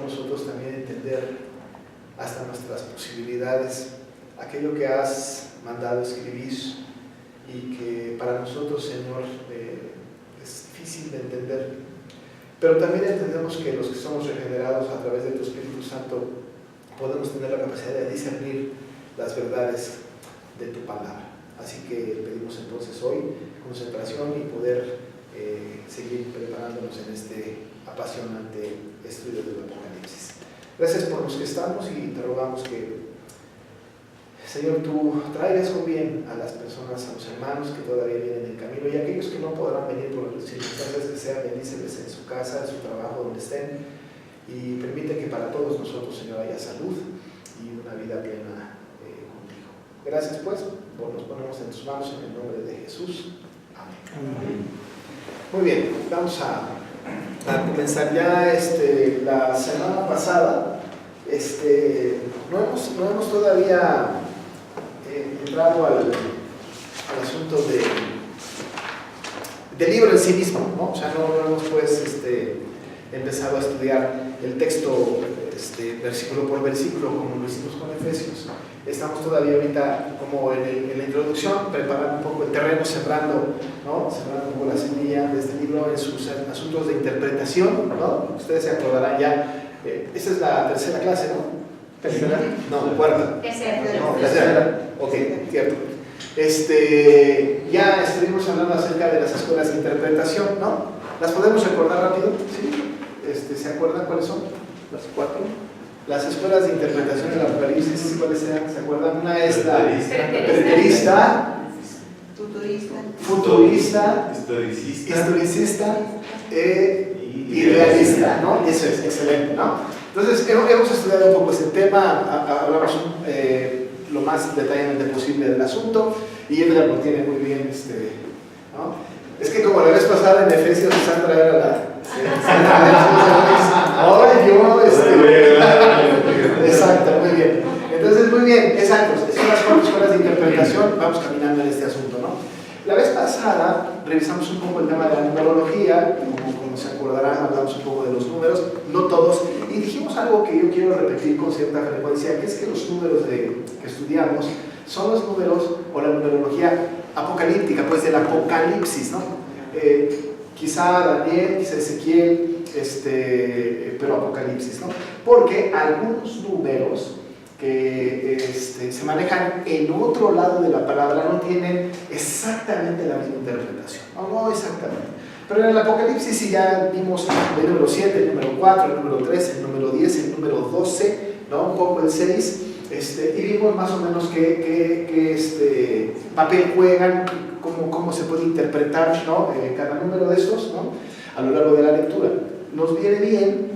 nosotros también entender hasta nuestras posibilidades aquello que has mandado escribir y que para nosotros, Señor, es difícil de entender, pero también entendemos que los que somos regenerados a través de tu Espíritu Santo podemos tener la capacidad de discernir las verdades de tu palabra. Así que pedimos entonces hoy concentración y poder seguir preparándonos en este apasionante estudio del Apocalipsis. Gracias por los que estamos y te rogamos que, Señor, tú traigas con bien a las personas, a los hermanos que todavía vienen en camino y a aquellos que no podrán venir por las circunstancias que sean, bendíceles en su casa, en su trabajo, donde estén, y permite que para todos nosotros, Señor, haya salud y una vida plena contigo. Gracias, pues, nos ponemos en tus manos en el nombre de Jesús. Amén. Muy bien, vamos a comenzar ya. La semana pasada no hemos todavía entrado al asunto del libro en sí mismo, ¿no? O sea, no hemos pues empezado a estudiar el texto versículo por versículo como lo hicimos con Efesios. Estamos todavía ahorita como en la introducción, preparando un poco el terreno, sembrando un poco la semilla de este libro en sus asuntos de interpretación, ¿no? Ustedes se acordarán ya, esta es la tercera clase, ¿no? ¿Tercera? No, cuarta. Tercera. Ok, cierto. Ya estuvimos hablando acerca de las escuelas de interpretación, ¿no? ¿Las podemos recordar rápido? ¿Sí? ¿Se acuerdan cuáles son? Las cuatro. Las escuelas de interpretación del Apocalipsis, ¿cuáles eran? ¿Se acuerdan? Una es la preterista, futurista, historicista y realista, ¿no? Eso es excelente, ¿no? Entonces, hemos estudiado un poco ese tema, hablamos lo más detalladamente posible del asunto, y Edgar lo tiene muy bien, ¿no? Es que como la vez pasada en Efesios, Sandra era la... Ahora yo, exacto, muy bien. Entonces, muy bien, exacto. Son las cuatro escuelas de interpretación, vamos caminando en este asunto, ¿no? La vez pasada revisamos un poco el tema de la numerología, como se acordarán, hablamos un poco de los números, no todos, y dijimos algo que yo quiero repetir con cierta frecuencia, que es que los números que estudiamos son los números o la numerología apocalíptica, pues del Apocalipsis, ¿no? Quizá Daniel, quizá Ezequiel, pero Apocalipsis, ¿no? Porque algunos números que se manejan en otro lado de la palabra no tienen exactamente la misma interpretación, no exactamente. Pero en el Apocalipsis sí ya vimos el número 7, el número 4, el número 3, el número 10, el número 12, ¿no? Un poco el 6, y vimos más o menos qué papel juegan, cómo se puede interpretar, ¿no? Cada número de estos, ¿no? A lo largo de la lectura. Nos viene bien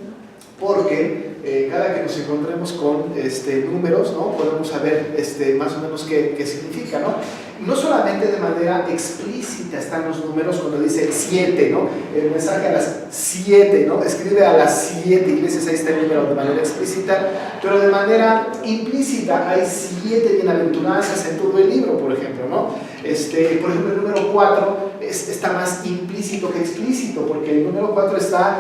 porque cada que nos encontremos con números, ¿no? Podemos saber más o menos qué significa, ¿no? No solamente de manera explícita están los números cuando dice 7, ¿no? El mensaje a las 7, ¿no? Escribe a las 7 iglesias, ahí está el número de manera explícita, pero de manera implícita hay 7 bienaventuranzas en todo el libro, por ejemplo, ¿no? Por ejemplo, el número 4 está más implícito que explícito, porque el número 4 está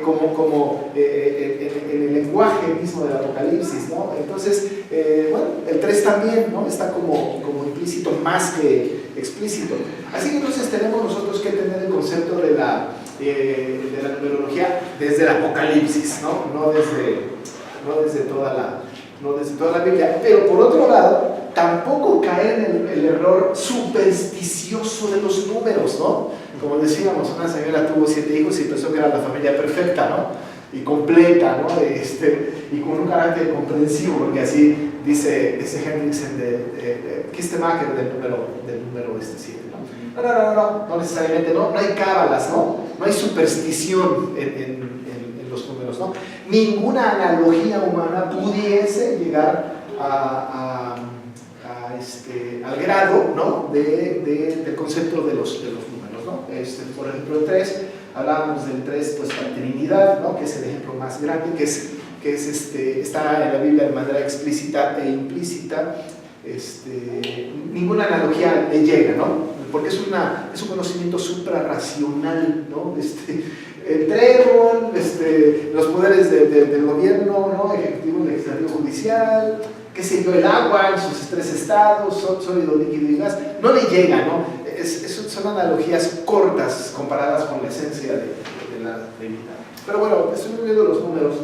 como en el lenguaje mismo del Apocalipsis, ¿no? Entonces, bueno, el 3 también, ¿no? Está como implícito más que explícito. Así que entonces tenemos nosotros que tener el concepto de la numerología desde el Apocalipsis, no desde toda la Biblia. Pero por otro lado, tampoco caer en el error supersticioso de los números, ¿no? Como decíamos, una señora tuvo 7 hijos y pensó que era la familia perfecta, ¿no? Y completa, ¿no? Y con un carácter comprensivo, porque así dice Hendrickson de Kistemacher del número 7, ¿no? No necesariamente, no hay cábalas, ¿no? No hay superstición en los números, ¿no? Ninguna analogía humana pudiese llegar al grado, ¿no? del concepto de los números, ¿no? Por ejemplo, el 3, hablábamos del 3, pues la Trinidad, ¿no? Que es el ejemplo más grande, que está en la Biblia de manera explícita e implícita. Ninguna analogía le llega, ¿no? Porque es un conocimiento suprarracional, ¿no? el trébol, los poderes del gobierno, ¿no? Ejecutivo, legislativo, judicial, qué sé yo, el agua en sus tres estados, sólido, líquido y gas, no le llega, ¿no? Son analogías cortas comparadas con la esencia de la Trinidad. Pero bueno, estoy viendo los números.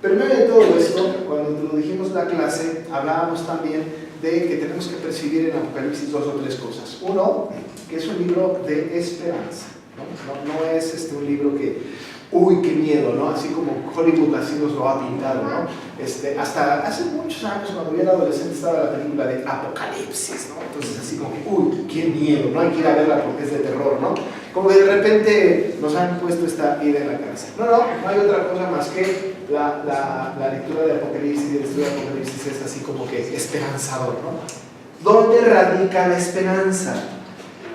Pero en medio de todo esto, cuando introdujimos la clase, hablábamos también de que tenemos que percibir en Apocalipsis 2 o 3 cosas. Uno, que es un libro de esperanza, no es un libro que, uy, qué miedo, ¿no? Así como Hollywood así nos lo ha pintado, ¿no? Hasta hace muchos años, cuando yo era adolescente, estaba la película de Apocalipsis, ¿no? Entonces así como que, uy, qué miedo, no hay que ir a verla porque es de terror, ¿no? Como que de repente nos han puesto esta idea en la cabeza. No hay otra cosa más que la lectura de Apocalipsis y el estudio de Apocalipsis es así como que esperanzador, ¿no? ¿Dónde radica la esperanza?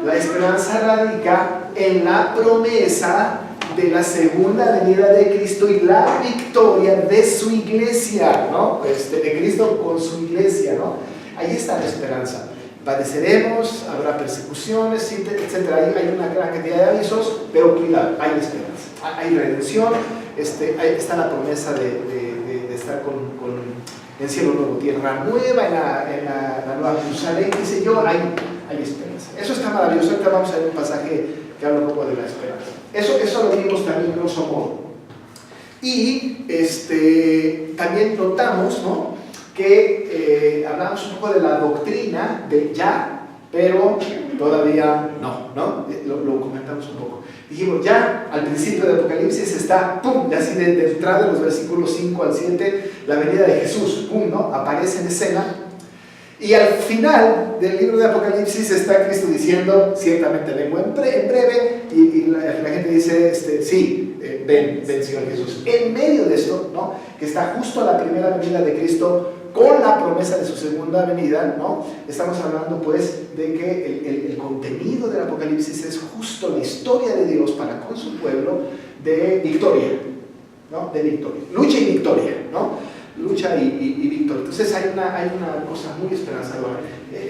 La esperanza radica en la promesa de la segunda venida de Cristo y la victoria de su iglesia, ¿no? De Cristo con su iglesia, ¿no? Ahí está la esperanza. Padeceremos, habrá persecuciones, etc. Hay una gran cantidad de avisos, pero cuidado, hay esperanza, hay redención, está la promesa de estar en cielo nuevo, tierra nueva, en la nueva Jerusalén, qué sé yo, hay esperanza. Eso está maravilloso. Ahorita vamos a ver un pasaje que habla un poco de la esperanza. Eso lo vimos también grosso modo. Y también notamos, ¿no?, que hablamos un poco de la doctrina de ya, pero todavía no. Lo comentamos un poco. Dijimos, ya al principio de Apocalipsis está, pum, ya así de entrada de los versículos 5 al 7, la venida de Jesús, pum, ¿no? Aparece en escena. Y al final del libro de Apocalipsis está Cristo diciendo, ciertamente vengo en breve, y la gente dice, sí, ven Señor Jesús. En medio de esto, ¿no?, que está justo a la primera venida de Cristo con la promesa de su segunda venida, ¿no?, estamos hablando pues de que el contenido del Apocalipsis es justo la historia de Dios para con su pueblo de victoria, ¿no?, de victoria, lucha y victoria, ¿no?, lucha y victoria. Entonces hay una cosa muy esperanzadora.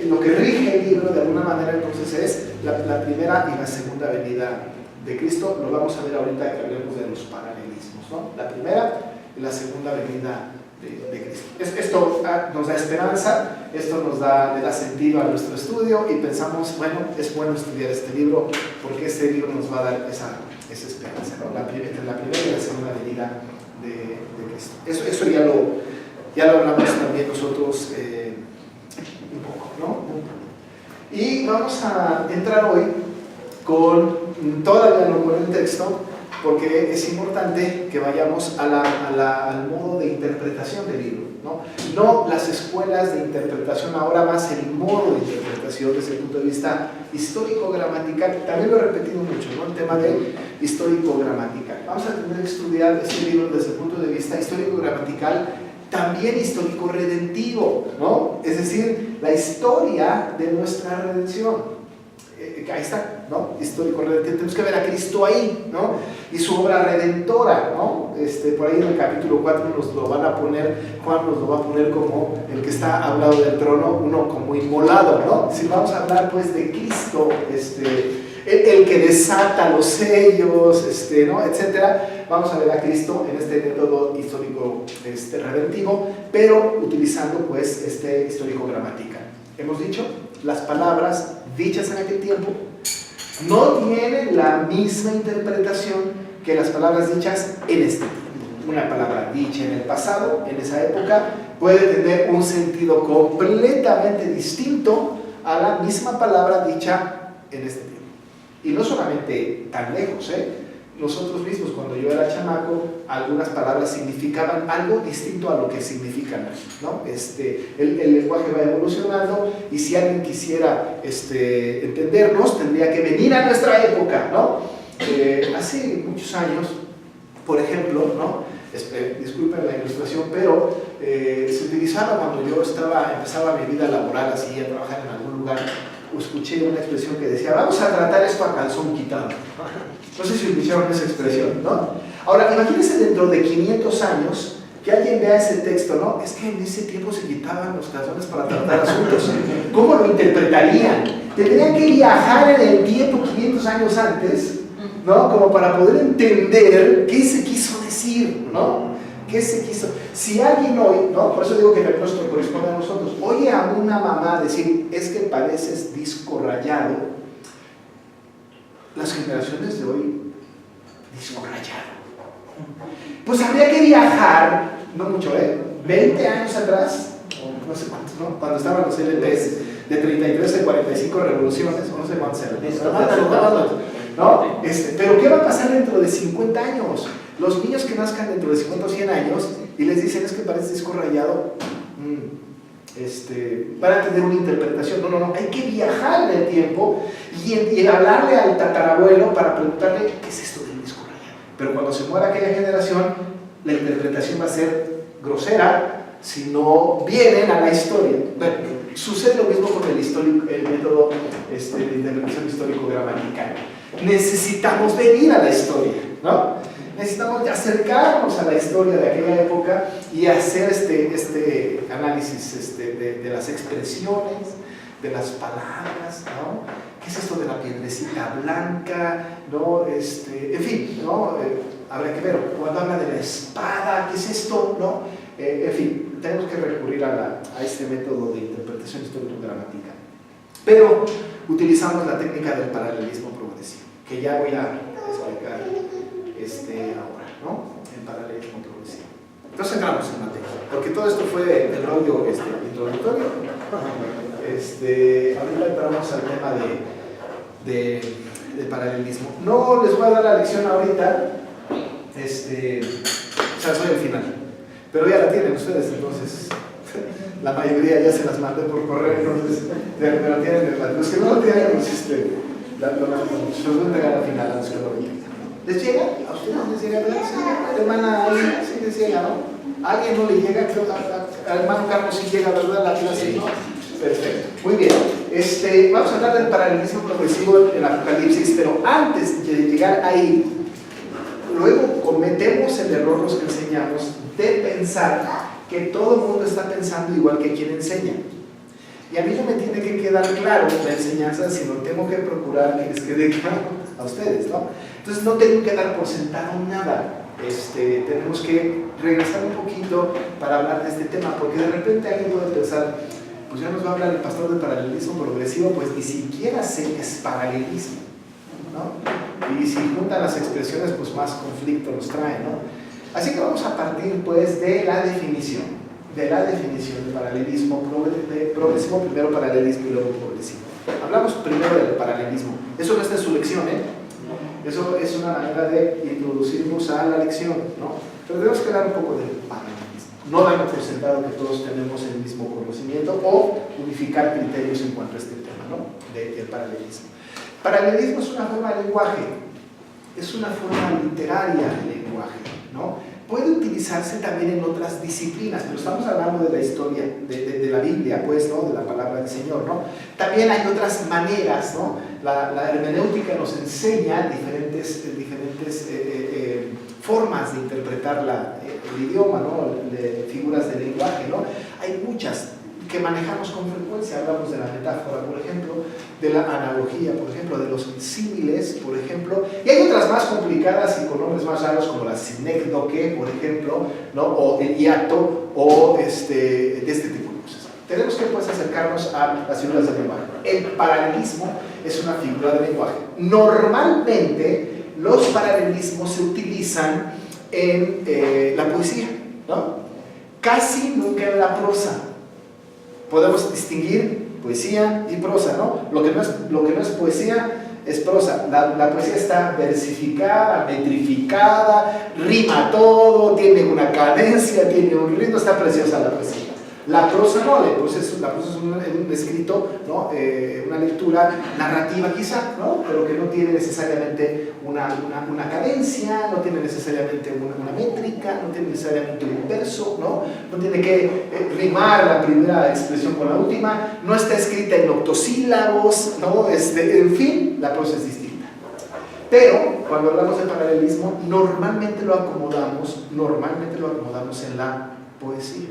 Lo que rige el libro de alguna manera entonces es la primera y la segunda venida de Cristo. Lo vamos a ver ahorita que hablemos de los paralelismos, ¿no? La primera y la segunda venida de Cristo. Esto nos da esperanza, esto le da sentido a nuestro estudio y pensamos, bueno, es bueno estudiar este libro porque este libro nos va a dar esa esperanza, ¿no? Entre la primera y la segunda venida de Cristo. Eso ya lo hablamos también nosotros un poco, ¿no? Y vamos a entrar hoy todavía no con el texto, porque es importante que vayamos al modo de interpretación del libro, no las escuelas de interpretación, ahora más el modo de interpretación desde el punto de vista histórico-gramatical. También lo he repetido mucho, ¿no?, el tema de histórico-gramatical. Vamos a tener que estudiar este libro desde el punto de vista histórico-gramatical, también histórico-redentivo, ¿no?, es decir, la historia de nuestra redención. Ahí está, ¿no?, histórico-redentivo. Tenemos que ver a Cristo ahí, ¿no?, y su obra redentora, ¿no? Por ahí en el capítulo 4 nos lo van a poner, Juan nos lo va a poner como el que está a un lado del trono, uno como inmolado, ¿no? Si vamos a hablar pues de Cristo, el que desata los sellos, ¿no?, etcétera. Vamos a ver a Cristo en este método histórico redentivo, pero utilizando pues histórico gramatical. Hemos dicho, las palabras dichas en aquel tiempo no tienen la misma interpretación que las palabras dichas en este tiempo. Una palabra dicha en el pasado, en esa época, puede tener un sentido completamente distinto a la misma palabra dicha en este tiempo. Y no solamente tan lejos, nosotros mismos, cuando yo era chamaco, algunas palabras significaban algo distinto a lo que significan hoy, ¿no? El lenguaje va evolucionando y si alguien quisiera entendernos, tendría que venir a nuestra época, ¿no? Hace muchos años, por ejemplo, ¿no?, disculpen la ilustración, pero se utilizaba cuando yo empezaba mi vida laboral, así, a trabajar en algún lugar, escuché una expresión que decía, vamos a tratar esto a calzón quitado. No sé si escucharon esa expresión, ¿no? Ahora, imagínense dentro de 500 años que alguien vea ese texto, ¿no? Es que en ese tiempo se quitaban los calzones para tratar asuntos. ¿Cómo lo interpretarían? Tendrían que viajar en el tiempo 500 años antes ¿no? Como para poder entender qué se quiso decir, ¿no? ¿Qué se quiso? Si alguien hoy, ¿no? Por eso digo que el diagnóstico corresponde a nosotros, oye a una mamá decir, es que pareces disco rayado, las generaciones de hoy, disco rayado. Pues habría que viajar, no mucho, 20 años atrás, o no sé cuántos, ¿no? Cuando estaban los LPs de 33 a 45 revoluciones, o no sé cuántos eran, ¿no? Pero ¿qué va a pasar dentro de 50 años? Los niños que nazcan dentro de 50 o 100 años y les dicen, es que parece disco rayado, van a tener una interpretación. No, hay que viajar en el tiempo y hablarle al tatarabuelo para preguntarle, ¿qué es esto del disco rayado? Pero cuando se muera aquella generación, la interpretación va a ser grosera si no vienen a la historia. Bueno, sucede lo mismo con el método de interpretación histórico-gramatical. Necesitamos venir a la historia, ¿no? Necesitamos acercarnos a la historia de aquella época y hacer este análisis de las expresiones, de las palabras, ¿no? ¿Qué es esto de la piedrecita blanca? ¿No? En fin, ¿no? Habrá que ver, cuando habla de la espada, ¿qué es esto? ¿No? En fin, tenemos que recurrir a este método de interpretación histórico-gramatical. Pero utilizamos la técnica del paralelismo progresivo, que ya voy a explicar ahora, ¿no? El paralelismo progresivo. Entonces entramos en materia, porque todo esto fue el rollo introductorio. Ahorita entramos al tema de paralelismo. No les voy a dar la lección ahorita, o sea, soy el final, pero ya la tienen ustedes, entonces la mayoría ya se las mandé por correo, entonces me la tienen. Los que no lo tienen, pues los voy a entregar al final a los que lo tienen. ¿Les llega? ¿A ustedes les llega? ¿A la hermana sí les llega, no? ¿A alguien no le llega? Creo que al hermano Carlos sí llega, ¿verdad? La clase, ¿no? Perfecto. Muy bien. Vamos a hablar del paralelismo progresivo en Apocalipsis, pero antes de llegar ahí, luego cometemos el error los que enseñamos de pensar que todo el mundo está pensando igual que quien enseña. Y a mí no me tiene que quedar claro la enseñanza, sino tengo que procurar que les quede claro a ustedes, ¿no? Entonces no tengo que dar por sentado nada. Tenemos que regresar un poquito para hablar de este tema, porque de repente alguien puede pensar, pues ya nos va a hablar el pastor del paralelismo progresivo, pues ni siquiera sé qué es paralelismo, ¿no? Y si juntan las expresiones, pues más conflicto nos trae, ¿no? Así que vamos a partir pues de la definición de paralelismo progresivo, primero paralelismo y luego progresivo. Hablamos primero del paralelismo. Eso no está en su lección, Eso es una manera de introducirnos a la lección, ¿no? Pero tenemos que hablar un poco del paralelismo. No dando por sentado que todos tenemos el mismo conocimiento o unificar criterios en cuanto a este tema, ¿no? Del paralelismo. Paralelismo es una forma de lenguaje, es una forma literaria de lenguaje, ¿no? Puede utilizarse también en otras disciplinas, pero estamos hablando de la historia, de la Biblia, pues, ¿no? De la palabra del Señor, ¿no? También hay otras maneras, ¿no? La hermenéutica nos enseña diferentes formas de interpretar el idioma, ¿no? De figuras de lenguaje, ¿no? Hay muchas que manejamos con frecuencia. Hablamos de la metáfora, por ejemplo, de la analogía, por ejemplo, de los símiles, por ejemplo, y hay otras más complicadas y con nombres más raros como la sinécdoque, por ejemplo, ¿no? O el hiato, o de este tipo de cosas. Tenemos que pues acercarnos a las figuras del lenguaje. El paralelismo es una figura de lenguaje. Normalmente los paralelismos se utilizan en la poesía, ¿no? Casi nunca en la prosa. Podemos distinguir poesía y prosa, ¿no? Lo que no es poesía es prosa. La poesía está versificada, metrificada, rima todo, tiene una cadencia, tiene un ritmo, está preciosa la poesía. La prosa no, la prosa es un escrito, ¿no? Una lectura narrativa quizá, ¿no? Pero que no tiene necesariamente una cadencia, no tiene necesariamente una métrica, no tiene necesariamente un verso, ¿no? No tiene que rimar la primera expresión con la última, no está escrita en octosílabos, ¿no? En fin, la prosa es distinta. Pero cuando hablamos de paralelismo, normalmente lo acomodamos en la poesía.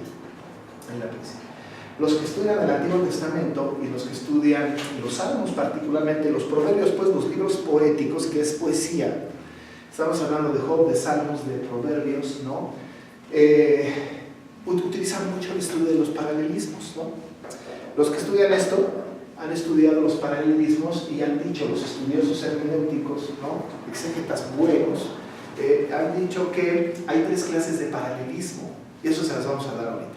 Los que estudian el Antiguo Testamento y los que estudian los Salmos, particularmente los Proverbios, pues los libros poéticos, que es poesía. Estamos hablando de Job, de Salmos, de Proverbios, ¿no? Utilizan mucho el estudio de los paralelismos, ¿no? Los que estudian esto han estudiado los paralelismos y han dicho, los estudiosos hermenéuticos, ¿no? Exégetas buenos, han dicho que hay 3 clases de paralelismo, y eso se las vamos a dar ahorita.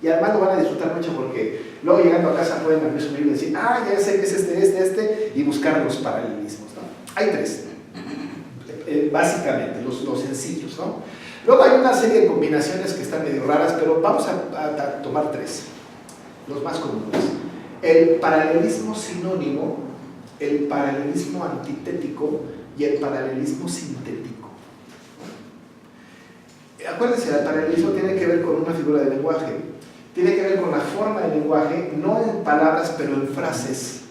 Y además lo van a disfrutar mucho porque luego llegando a casa pueden abrir su libro y decir, ah, ya sé que es este, y buscar los paralelismos, ¿no? Hay 3, básicamente, los sencillos, ¿no? Luego hay una serie de combinaciones que están medio raras, pero vamos a tomar 3, los más comunes. El paralelismo sinónimo, el paralelismo antitético y el paralelismo sintético. Acuérdense, el paralelismo tiene que ver con una figura de lenguaje, tiene que ver con la forma del lenguaje, no en palabras, pero en frases.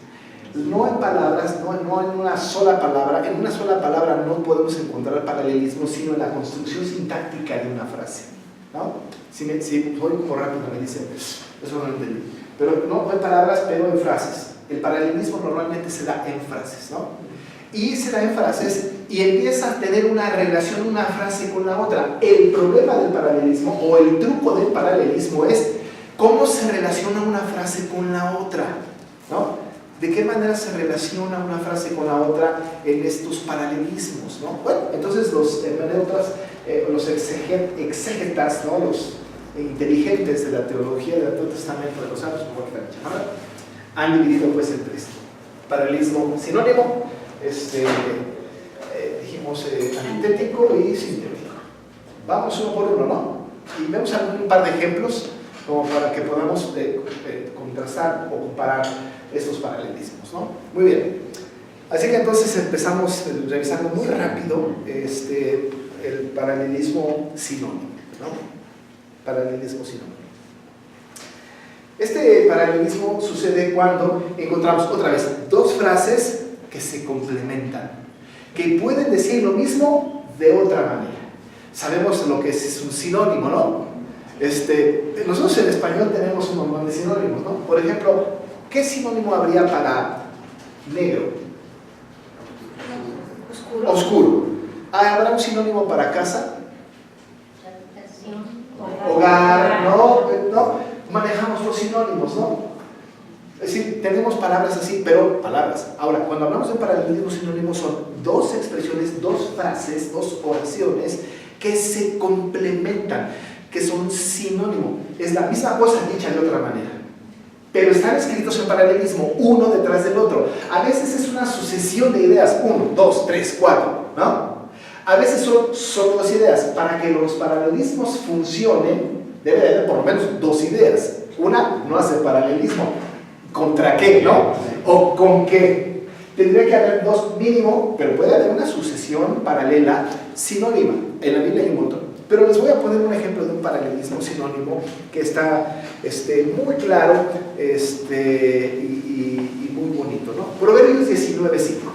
No en palabras, no en una sola palabra. En una sola palabra no podemos encontrar paralelismo, sino en la construcción sintáctica de una frase, ¿no? Si voy como rápido me dicen, eso no lo entendí. Pero no en palabras, pero en frases. El paralelismo normalmente se da en frases, ¿no? Y se da en frases y empieza a tener una relación una frase con la otra. El problema del paralelismo, o el truco del paralelismo, es cómo se relaciona una frase con la otra, ¿no? ¿De qué manera se relaciona una frase con la otra en estos paralelismos, ¿no? Bueno, entonces los hermeneutas, los exégetas, ¿no? Los inteligentes de la teología del Antiguo Testamento de los Salmos, han dividido pues en 3. Paralelismo sinónimo, dijimos antitético y sintético. Vamos uno por uno, ¿no? Y vemos un par de ejemplos como para que podamos contrastar o comparar estos paralelismos, ¿no? Muy bien. Así que entonces empezamos revisando muy rápido el paralelismo sinónimo, ¿no? Paralelismo sinónimo. Este paralelismo sucede cuando encontramos otra vez 2 frases que se complementan, que pueden decir lo mismo de otra manera. Sabemos lo que es un sinónimo, ¿no? Nosotros en español tenemos un montón de sinónimos, ¿no? Por ejemplo, ¿qué sinónimo habría para negro? Oscuro. Oscuro. ¿Habrá un sinónimo para casa? Hogar, ¿no? Manejamos los sinónimos, ¿no? Es decir, tenemos palabras así, pero palabras. Ahora, cuando hablamos de paralelismo sinónimo, son 2 expresiones, 2 frases, 2 oraciones que se complementan, que son sinónimo. Es la misma cosa dicha de otra manera, pero están escritos en paralelismo, uno detrás del otro. A veces es una sucesión de ideas, 1, 2, 3, 4, ¿no? A veces son solo 2 ideas. Para que los paralelismos funcionen, debe de haber por lo menos 2 ideas. Una no hace paralelismo. ¿Contra qué, no? ¿O con qué? Tendría que haber 2 mínimo, pero puede haber una sucesión paralela sinónima. En la Biblia hay un montón. Pero les voy a poner un ejemplo de un paralelismo sinónimo que está muy claro y muy bonito, ¿no? Proverbios 19:5.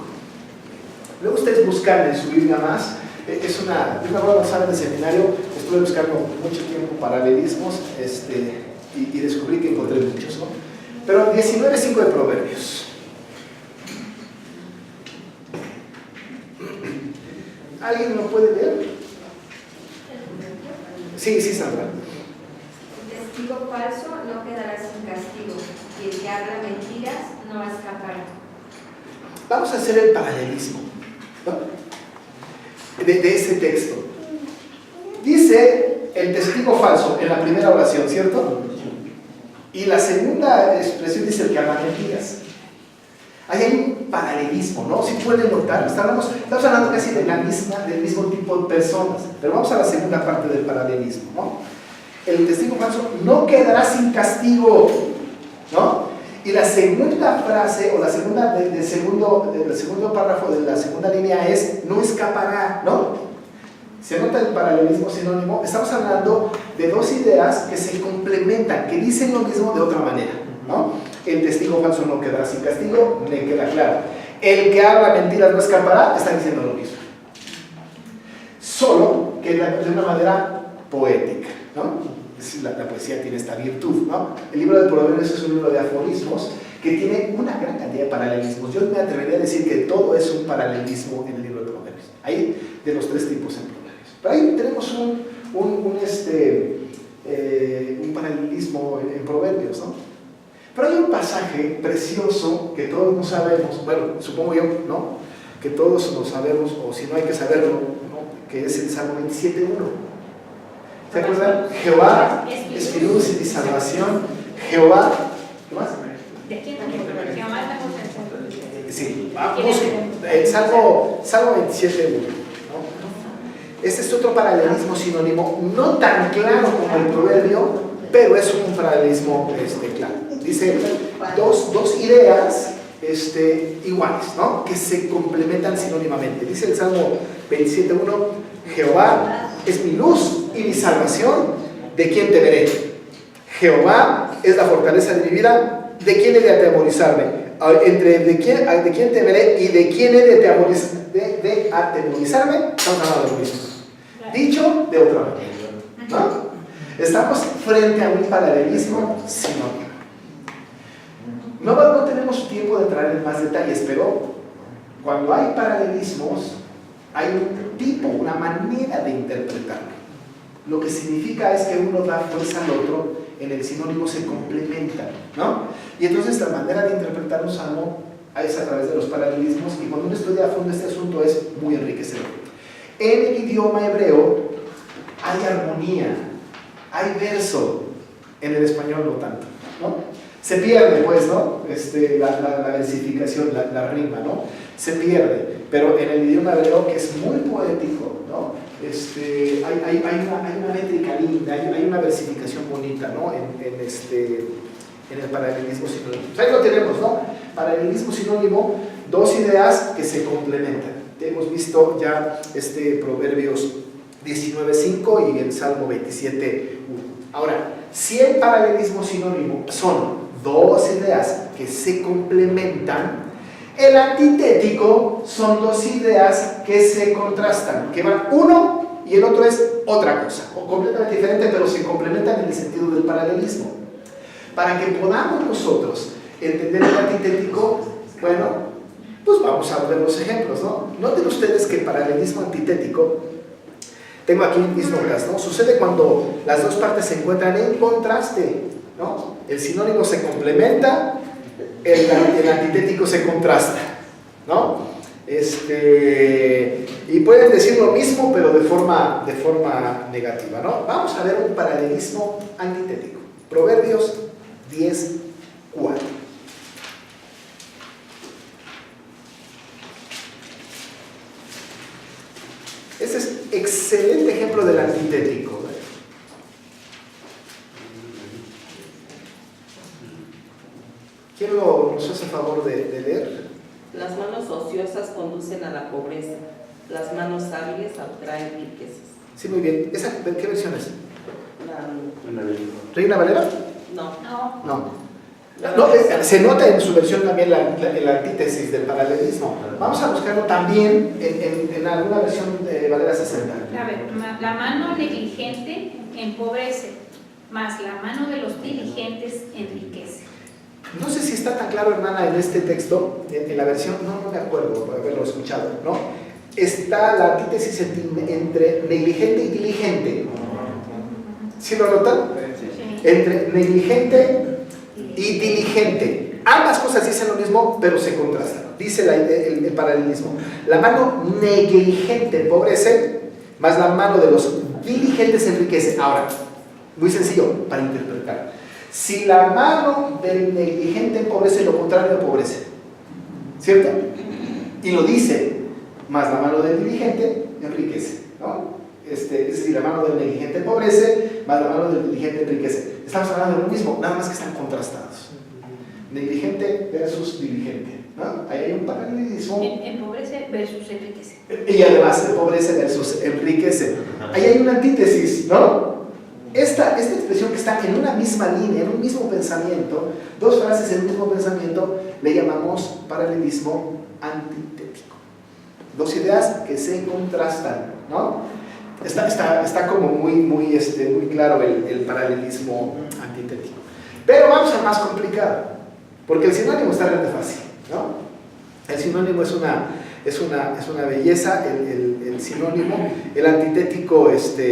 Luego ustedes buscan en su Biblia más. Es una avanzada de seminario. Estuve buscando mucho tiempo paralelismos y descubrí que encontré muchos, ¿no? Pero 19:5 de Proverbios. ¿Alguien lo puede leer? Sí, Sandra. El testigo falso no quedará sin castigo, y el que habla mentiras no escapará. Vamos a hacer el paralelismo, ¿no? de ese texto. Dice el testigo falso en la primera oración, ¿cierto? Y la segunda expresión dice el que habla mentiras. Ahí hay un paralelismo, ¿no? Si pueden notar, estamos hablando casi del mismo tipo de personas, pero vamos a la segunda parte del paralelismo, ¿no? El testigo falso no quedará sin castigo, ¿no? Y la segunda frase, o la segunda del segundo párrafo de la segunda línea es no escapará, ¿no? ¿Se nota el paralelismo sinónimo? Estamos hablando de 2 ideas que se complementan, que dicen lo mismo de otra manera, ¿no? El testigo falso no quedará sin castigo, me queda claro. El que habla mentiras no escapará, está diciendo lo mismo. Solo que de una manera poética, ¿no? La poesía tiene esta virtud, ¿no? El libro de Proverbios es un libro de aforismos que tiene una gran cantidad de paralelismos. Yo me atrevería a decir que todo es un paralelismo en el libro de Proverbios. Hay de los 3 tipos en Proverbios. Pero ahí tenemos un paralelismo en Proverbios, ¿no? Pero hay un pasaje precioso que todos no sabemos, bueno, supongo yo, ¿no? Que todos lo sabemos, o si no hay que saberlo, ¿no? Que es el Salmo 27:1. ¿Se acuerdan? Jehová es mi luz y mi salvación. Jehová, ¿qué más? ¿De quién? Jehová estamos en Sí, vamos, Salmo 27:1. Este es otro paralelismo sinónimo, no tan claro como el proverbio, pero es un paralelismo claro. Dice dos ideas iguales, ¿no? Que se complementan sinónimamente. Dice el Salmo 27:1, Jehová es mi luz y mi salvación, ¿de quién temeré? Jehová es la fortaleza de mi vida, ¿de quién he de atemorizarme? ¿De quién temeré y de quién he de atemorizarme? Estamos hablando de lo mismo. Dicho de otra manera, ¿no? Estamos frente a un paralelismo sinónimo. No tenemos tiempo de entrar en más detalles, pero cuando hay paralelismos, hay un tipo, una manera de interpretarlo. Lo que significa es que uno da fuerza al otro, en el sinónimo se complementan, ¿no? Y entonces la manera de interpretar un salmo es a través de los paralelismos, y cuando uno estudia a fondo este asunto es muy enriquecedor. En el idioma hebreo hay armonía, hay verso, en el español no tanto, ¿no? Se pierde, pues, ¿no? La versificación, la rima, ¿no? Se pierde, pero en el idioma hebreo, que es muy poético, ¿no? Hay una métrica linda, hay una versificación bonita, ¿no? En el paralelismo sinónimo. Pues ahí lo tenemos, ¿no? Paralelismo sinónimo, 2 ideas que se complementan. Hemos visto ya Proverbios 19:5 y el Salmo 27:1. Ahora, si el paralelismo sinónimo son 2 ideas que se complementan, el antitético son 2 ideas que se contrastan, que van uno y el otro es otra cosa, o completamente diferente, pero se complementan en el sentido del paralelismo. Para que podamos nosotros entender el antitético, bueno, pues vamos a ver los ejemplos, ¿no? Noten ustedes que el paralelismo antitético, tengo aquí mis notas, ¿no? Sucede cuando las 2 partes se encuentran en contraste, ¿no? El sinónimo se complementa, el antitético se contrasta, ¿no? Y pueden decir lo mismo, pero de forma negativa, ¿no? Vamos a ver un paralelismo antitético. Proverbios 10:4. Este es excelente ejemplo del antitético. ¿Quién nos hace favor de leer? Las manos ociosas conducen a la pobreza, las manos hábiles atraen riquezas. Sí, muy bien. ¿Qué versión es? La... ¿Reina Valera? No. No, se nota en su versión también la antítesis del paralelismo. Vamos a buscarlo también en alguna versión de Valera 60. A ver, la mano negligente empobrece, mas la mano de los diligentes enriquece. No sé si está tan claro, hermana, en este texto, en la versión, no me acuerdo por haberlo escuchado, ¿no? Está la antítesis entre negligente y diligente. ¿Sí lo notan? Sí. Entre negligente y diligente. Ambas cosas dicen lo mismo, pero se contrastan. Dice el paralelismo. La mano negligente empobrece, más la mano de los diligentes enriquece. Ahora, muy sencillo para interpretar. Si la mano del negligente empobrece, lo contrario empobrece. ¿Cierto? Y lo dice, más la mano del diligente enriquece, ¿no? Es decir, la mano del negligente empobrece, más la mano del diligente enriquece. Estamos hablando de lo mismo, nada más que están contrastados. Negligente versus diligente, ¿no? Ahí hay un paralelismo. Empobrece versus enriquece. Y además, empobrece versus enriquece. Ahí hay una antítesis, ¿no? Esta expresión que está en una misma línea, en un mismo pensamiento, 2 frases en un mismo pensamiento, le llamamos paralelismo antitético. 2 ideas que se contrastan, ¿no? Está como muy claro el paralelismo antitético. Pero vamos al más complicado, porque el sinónimo está realmente fácil, ¿no? El sinónimo es una belleza, el sinónimo, el antitético está,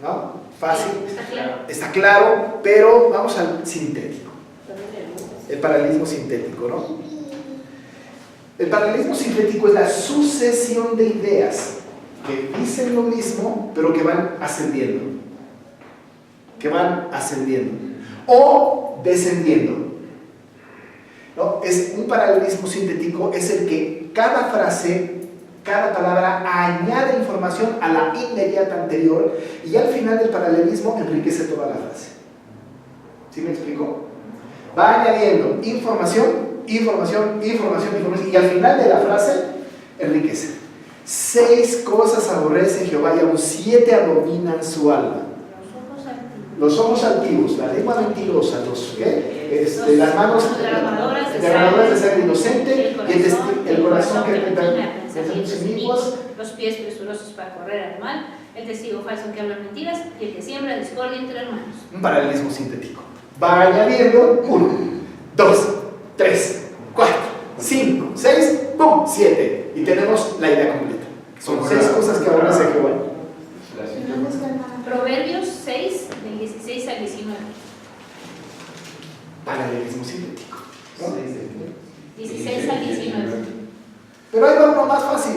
¿no? Fácil, está claro, pero vamos al sintético, el paralelismo sintético, ¿no? El paralelismo sintético es la sucesión de ideas que dicen lo mismo, pero que van ascendiendo. O descendiendo, ¿no? Es un paralelismo sintético, es el que cada frase, cada palabra añade información a la inmediata anterior y al final del paralelismo enriquece toda la frase. ¿Sí me explico? Va añadiendo información y al final de la frase enriquece. 6 cosas aborrece Jehová y aún 7 abominan su alma. Los ojos altivos, la lengua mentirosa, las manos derramadoras de sangre inocente y el corazón que pensamientos inicuos, los pies presurosos para correr al mal, el testigo falso que habla mentiras y el que siembra discordia entre hermanos. Un paralelismo sintético. Va añadiendo 1, 2, 3, 4, 5, 6, ¡pum! 7. Y tenemos la idea completa. Son 6 cosas que aborrece Jehová. Proverbios 6, del 16 al 19. Paralelismo sintético, ¿no? 16 al 19. Pero hay uno más fácil.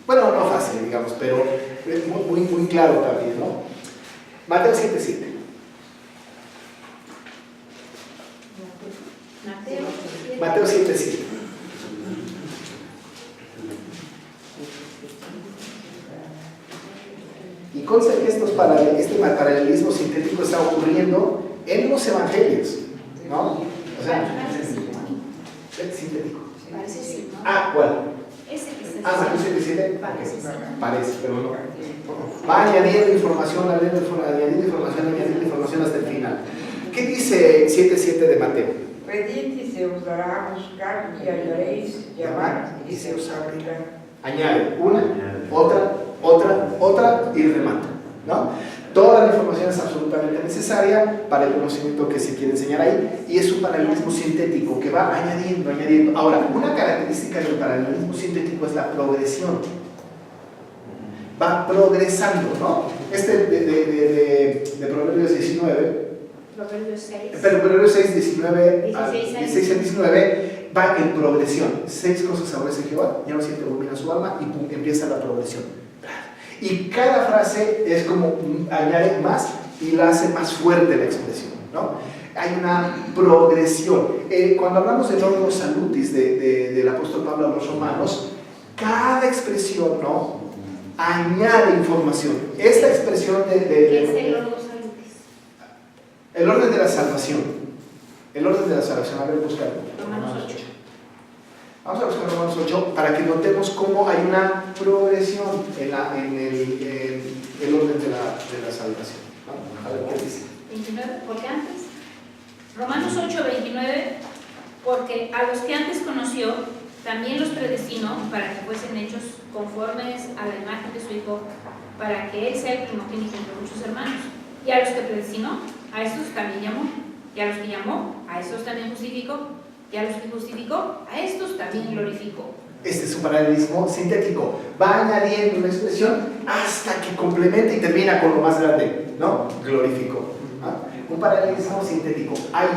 Bueno, no fácil, digamos, pero muy claro también, ¿no? Mateo 7:7. Mateo 7:7. Y consta que este paralelismo sintético está ocurriendo en los evangelios, ¿no? O sea, sintético. ¿Cuál? Mateo 7:7. Parece, pero no. Va añadiendo información hasta el final. ¿Qué dice 7:7 de Mateo? Pedid y se os dará, buscar y hallaréis, llamar y se os abrirá. Añade una, otra y remata, ¿no? Toda la información es absolutamente necesaria para el conocimiento que se quiere enseñar ahí y es un paralelismo sintético que va añadiendo. Ahora, una característica del paralelismo sintético es la progresión. Va progresando, ¿no? De Proverbios 19. Proverbios 6, 19 16 al 19 va en progresión. 6 cosas aborrece Jehová, ya no 7 abomina su alma y pum, empieza la progresión. Y cada frase es como añade más y la hace más fuerte la expresión, ¿no? Hay una progresión. Cuando hablamos del Logos Salutis del apóstol Pablo a los romanos, cada expresión, ¿no?, añade información. Esta expresión ¿Qué es el Logos Salutis? El orden de la salvación. El orden de la salvación. A ver, buscarlo. Romanos 8. Vamos a buscar Romanos 8 para que notemos cómo hay una progresión en el orden de la salvación, ¿no? A ver qué dice. 29, porque antes, Romanos 8, 29, porque a los que antes conoció, también los predestinó para que fuesen hechos conformes a la imagen de su Hijo, para que Él sea el primogénito entre muchos hermanos. Y a los que predestinó, a estos también llamó. Y a los que llamó, a estos también justificó. Y a los que justificó, a estos también glorificó. Este es un paralelismo sintético. Va añadiendo una expresión hasta que complementa y termina con lo más grande, ¿no? Glorificó. Un paralelismo sintético. Hay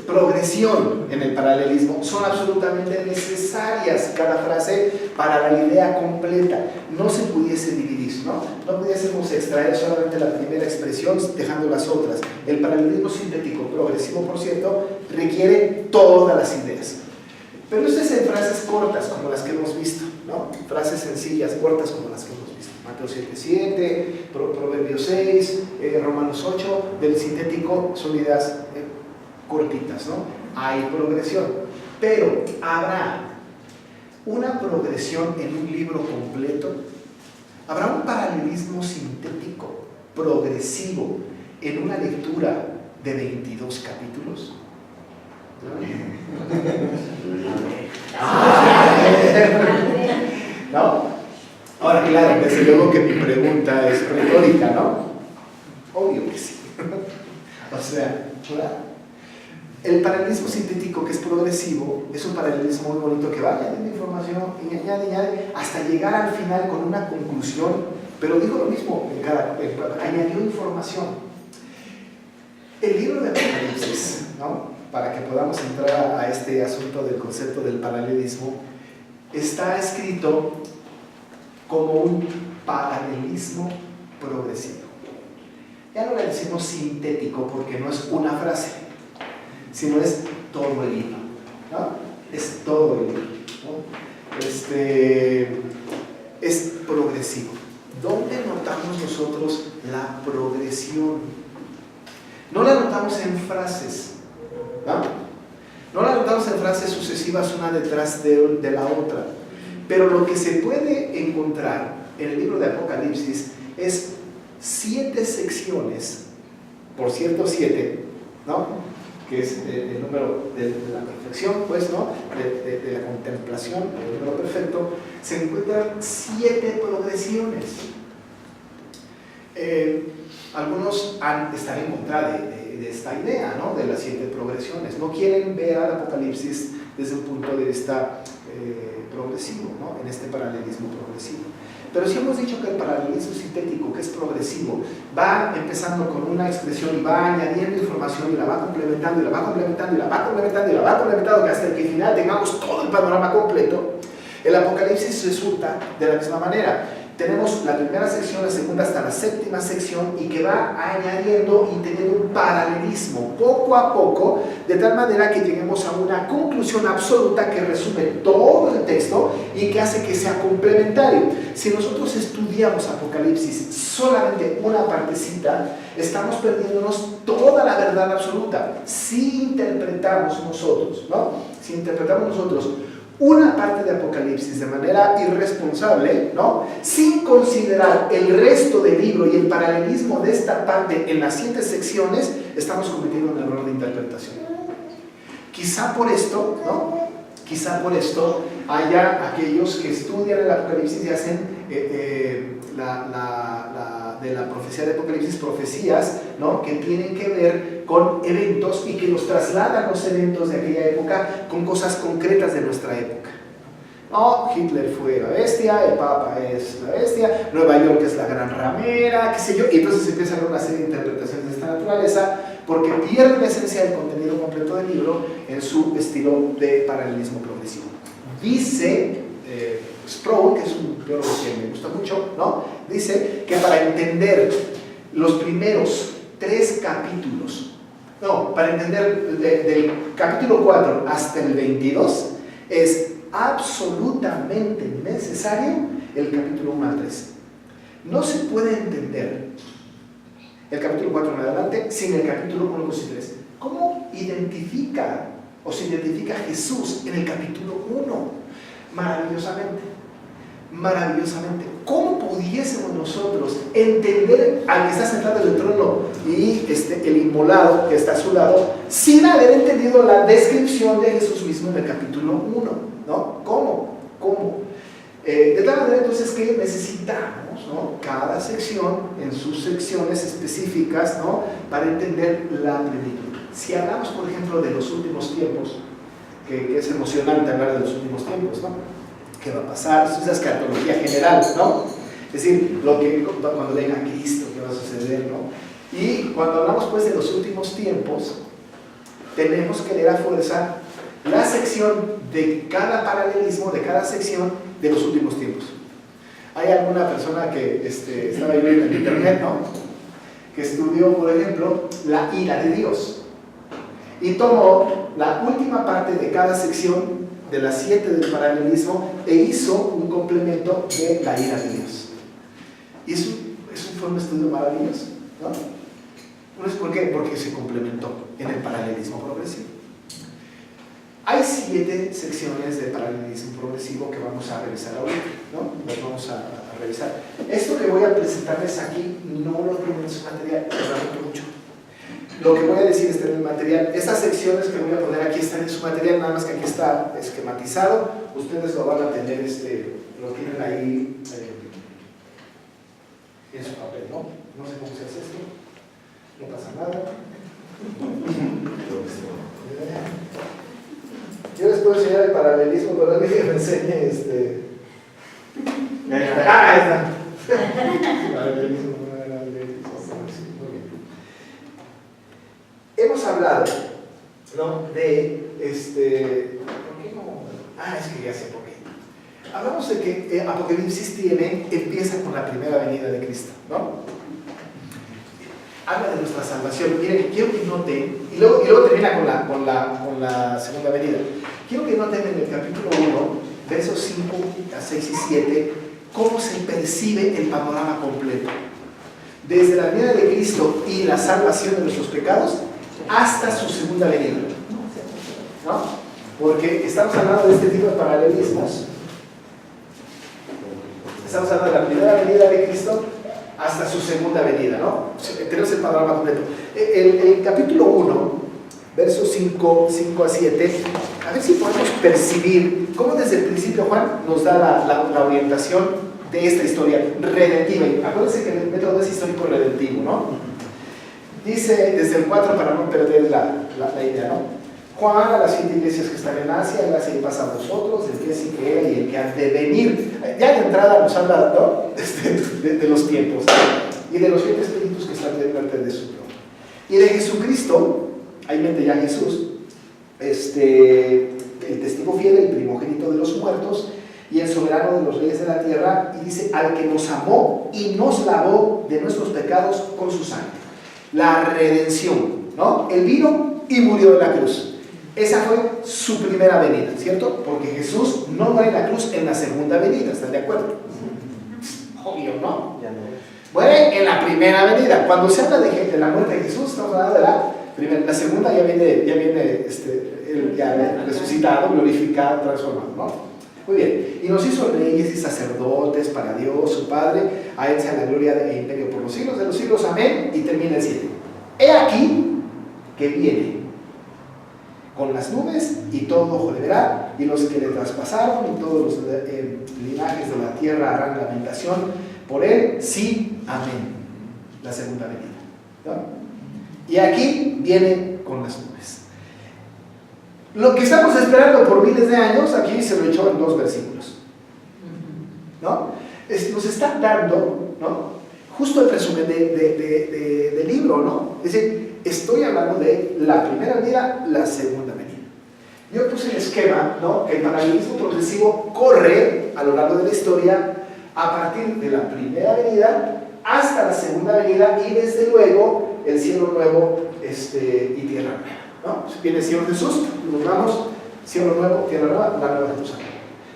progresión en el paralelismo. Son absolutamente necesarias cada frase para la idea completa. No se pudiese dividir, ¿no? No pudiésemos extraer solamente la primera expresión dejando las otras. El paralelismo sintético progresivo, por cierto, requiere todas las ideas. Pero esto es en frases cortas como las que hemos visto, ¿no? Frases sencillas, cortas como las que hemos visto. Mateo 7:7, Proverbios 6, Romanos 8, del sintético son ideas cortitas, ¿no? Hay progresión, pero ¿habrá una progresión en un libro completo? ¿Habrá un paralelismo sintético progresivo en una lectura de 22 capítulos? ¿No? Ahora, claro, desde luego que mi pregunta es retórica, ¿no? Obvio que sí. O sea, claro. El paralelismo sintético, que es progresivo, es un paralelismo muy bonito que va añadiendo información y añade hasta llegar al final con una conclusión, pero digo lo mismo, añadió información. El libro de Apocalipsis, ¿no? Para que podamos entrar a este asunto del concepto del paralelismo, está escrito como un paralelismo progresivo. Ya no le decimos sintético porque no es una frase, sino es todo el libro, ¿no? Es todo el libro, ¿no? Es progresivo. ¿Dónde notamos nosotros la progresión? No la notamos en frases, ¿no? No la notamos en frases sucesivas una detrás de la otra, pero lo que se puede encontrar en el libro de Apocalipsis es 7 secciones, por cierto 7, ¿no? Que es el número de la perfección, pues, ¿no? De la contemplación, el número perfecto, se encuentran 7 progresiones. Algunos están en contra de esta idea, ¿no? De las 7 progresiones. No quieren ver al Apocalipsis desde un punto de vista progresivo, ¿no? En este paralelismo progresivo. Pero si hemos dicho que el paralelismo sintético, que es progresivo, va empezando con una expresión y va añadiendo información y la va complementando y la va complementando y la va complementando y la va complementando, que hasta que al final tengamos todo el panorama completo, el Apocalipsis resulta de la misma manera. Tenemos la primera sección, la segunda hasta la 7ª sección, y que va añadiendo y teniendo un paralelismo poco a poco, de tal manera que lleguemos a una conclusión absoluta que resume todo el texto y que hace que sea complementario. Si nosotros estudiamos Apocalipsis solamente una partecita, estamos perdiéndonos toda la verdad absoluta. Si interpretamos nosotros, ¿no? Si interpretamos nosotros una parte de Apocalipsis de manera irresponsable, ¿no? Sin considerar el resto del libro y el paralelismo de esta parte en las 7 secciones, estamos cometiendo un error de interpretación. Quizá por esto, ¿no? Quizá por esto haya aquellos que estudian el Apocalipsis y hacen de la profecía de Apocalipsis profecías, ¿no? Que tienen que ver con eventos y que los trasladan los eventos de aquella época con cosas concretas de nuestra época. No, Hitler fue la bestia, el Papa es la bestia, Nueva York es la gran ramera, qué sé yo, y entonces empieza a haber una serie de interpretaciones de esta naturaleza porque pierde la esencia del contenido completo del libro en su estilo de paralelismo progresivo. Dice Sproul, que es un teólogo que me gusta mucho, ¿no? Dice que para entender los primeros 3 capítulos, no, para entender del capítulo 4 hasta el 22, es absolutamente necesario el capítulo 1 al 3. No se puede entender el capítulo 4 en adelante sin el capítulo 1, 2 y 3. ¿Cómo identifica o se identifica Jesús en el capítulo 1? Maravillosamente, maravillosamente. ¿Cómo pudiésemos nosotros entender al que está sentado en el trono y el inmolado que está a su lado sin haber entendido la descripción de Jesús mismo en el capítulo 1? ¿No? ¿Cómo? De tal manera entonces que necesitamos, ¿no? Cada sección en sus secciones específicas, ¿no? Para entender la plenitud. Si hablamos, por ejemplo, de los últimos tiempos, que es emocionante hablar de los últimos tiempos, ¿no? ¿Qué va a pasar? Eso es la escatología general, ¿no? Es decir, cuando venga Cristo, ¿qué va a suceder, no? Y cuando hablamos pues de los últimos tiempos, tenemos que leer a fuerza la sección de cada paralelismo, de cada sección de los últimos tiempos. Hay alguna persona que estaba ahí en internet, ¿no? Que estudió, por ejemplo, la ira de Dios. Y tomó la última parte de cada sección de las 7 del paralelismo e hizo un complemento de la ira de Dios. Y eso fue un estudio maravilloso, ¿no? ¿Por qué? Porque se complementó en el paralelismo progresivo. Hay 7 secciones de paralelismo progresivo que vamos a revisar ahorita, ¿no? Las vamos a revisar. Esto que voy a presentarles aquí no lo tienen en su material, lo lamento mucho. Lo que voy a decir está en el material. Estas secciones que voy a poner aquí están en su material, nada más que aquí está esquematizado. Ustedes lo van a tener, lo tienen ahí ¿no? No sé cómo se hace esto, no pasa nada. Yo les puedo enseñar el paralelismo, pero alguien que me enseñe ahí está. Paralelismo, muy bien. Hemos hablado, ¿no? De ¿por qué no? Es que ya sé por qué. Hablamos de que Apocalipsis empieza con la primera venida de Cristo, ¿no? Habla de nuestra salvación. Miren, quiero que noten, y luego termina con la segunda venida. Quiero que noten en el capítulo 1, versos 5 a 6 y 7, cómo se percibe el panorama completo. Desde la venida de Cristo y la salvación de nuestros pecados hasta su segunda venida, ¿no? Porque estamos hablando de este tipo de paralelismos. Estamos hablando de la primera venida de Cristo hasta su segunda venida, ¿no? Tenemos el panorama completo. El capítulo 1, versos 5 a 7, a ver si podemos percibir cómo desde el principio Juan nos da la orientación de esta historia redentiva. Acuérdense que el método es histórico redentivo, ¿no? Dice desde el 4, para no perder la idea, ¿no? Juan, a las 7 iglesias que están en Asia, gracia y paz a vosotros, el que es y que era y el que ha de venir. Ya de entrada nos habla, ¿no? de los tiempos, ¿no? Y de los 7 espíritus que están delante de su trono. Y de Jesucristo, ahí mente ya Jesús, el testigo fiel, el primogénito de los muertos y el soberano de los reyes de la tierra, y dice, al que nos amó y nos lavó de nuestros pecados con su sangre. La redención, ¿no? Él vino y murió en la cruz. Esa fue su primera venida, ¿cierto? Porque Jesús no muere en la cruz en la segunda venida, ¿están de acuerdo? Obvio, ¿no? Muere en la primera venida. Cuando se habla de la muerte de Jesús, estamos hablando de la primera. La segunda ya viene él ya resucitado, glorificado, transformado, ¿no? Muy bien. Y nos hizo reyes y sacerdotes para Dios, su Padre. A él sea la gloria e imperio por los siglos de los siglos. Amén. Y termina el 7. He aquí que viene con las nubes, y todo ojo le verá, y los que le traspasaron, y todos los linajes de la tierra harán lamentación por él. Sí, amén. La segunda venida, ¿no? Y aquí viene con las nubes. Lo que estamos esperando por miles de años, aquí se lo echó en 2 versículos, ¿no? Nos está dando, ¿no? Justo el resumen del libro, ¿no? Es decir, estoy hablando de la primera venida, la segunda venida. Yo puse el esquema, ¿no? El paralelismo progresivo corre a lo largo de la historia a partir de la primera venida hasta la segunda venida, y desde luego el cielo nuevo y tierra nueva, ¿no? Viene el Señor Jesús, nos vamos, cielo nuevo, tierra nueva, la nueva Jerusalén.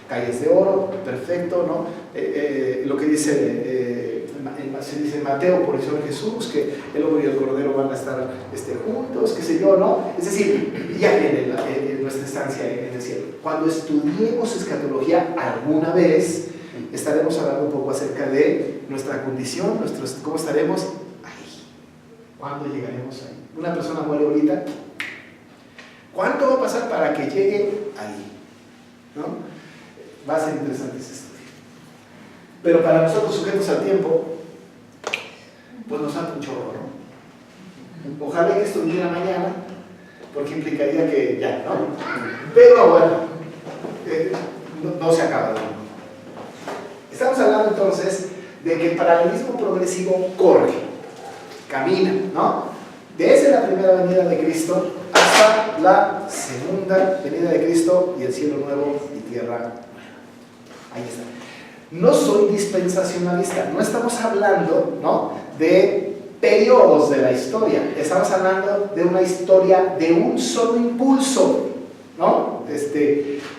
Calles de oro, perfecto, ¿no? Lo que dice se dice en Mateo por el Señor Jesús, que el hombre y el cordero van a estar juntos, qué sé yo, ¿no? Es decir, ya viene nuestra estancia en el cielo. Cuando estudiemos escatología alguna vez, estaremos hablando un poco acerca de nuestra condición, cómo estaremos ahí. ¿Cuándo llegaremos ahí? Una persona muere ahorita, ¿cuánto va a pasar para que llegue ahí? ¿No? Va a ser interesante ese estudio. Pero para nosotros sujetos al tiempo, pues nos falta un chorro, ¿no? Ojalá que esto viniera mañana, porque implicaría que ya, ¿no? Pero bueno, no se acaba de nuevo. Estamos hablando entonces de que el paralelismo progresivo corre, camina, ¿no? Desde la primera venida de Cristo hasta la segunda venida de Cristo y el cielo nuevo y tierra nueva. Ahí está. No soy dispensacionalista, no estamos hablando, ¿no?, de periodos de la historia, estamos hablando de una historia de un solo impulso, ¿no?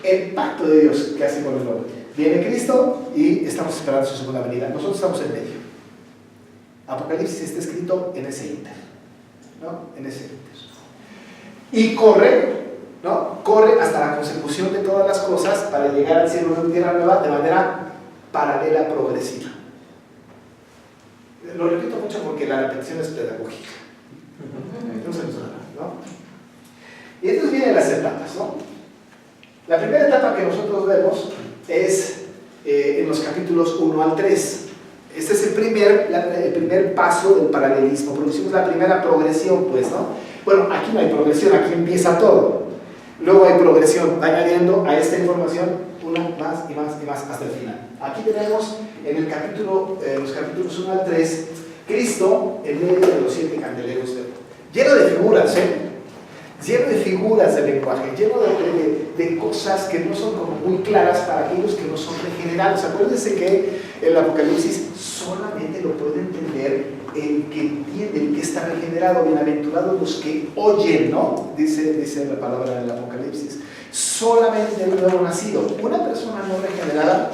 El pacto de Dios que hace con el hombre. Viene Cristo y estamos esperando su segunda venida. Nosotros estamos en medio. Apocalipsis está escrito en ese inter, ¿no? En ese inter. Y corre, ¿no? Corre hasta la consecución de todas las cosas para llegar al cielo de tierra nueva de manera paralela, progresiva. Lo repito mucho porque la repetición es pedagógica. ¿No? Y entonces vienen las etapas, ¿no? La primera etapa que nosotros vemos es en los capítulos 1 al 3. Este es el primer paso del paralelismo, producimos la primera progresión, pues, ¿no? Bueno, aquí no hay progresión, aquí empieza todo. Luego hay progresión, va añadiendo a esta información una más y más y más hasta el final. Aquí tenemos en el capítulo, los capítulos 1 al 3, Cristo en medio de los 7 candeleros, lleno de figuras, lleno de figuras de lenguaje, lleno de cosas que no son como muy claras para aquellos que no son regenerados. Acuérdense que el Apocalipsis solamente lo puede entender el que entiende, el que está regenerado. Bienaventurados los que oyen, ¿no? Dice la palabra del Apocalipsis. Solamente el nuevo nacido. Una persona no regenerada,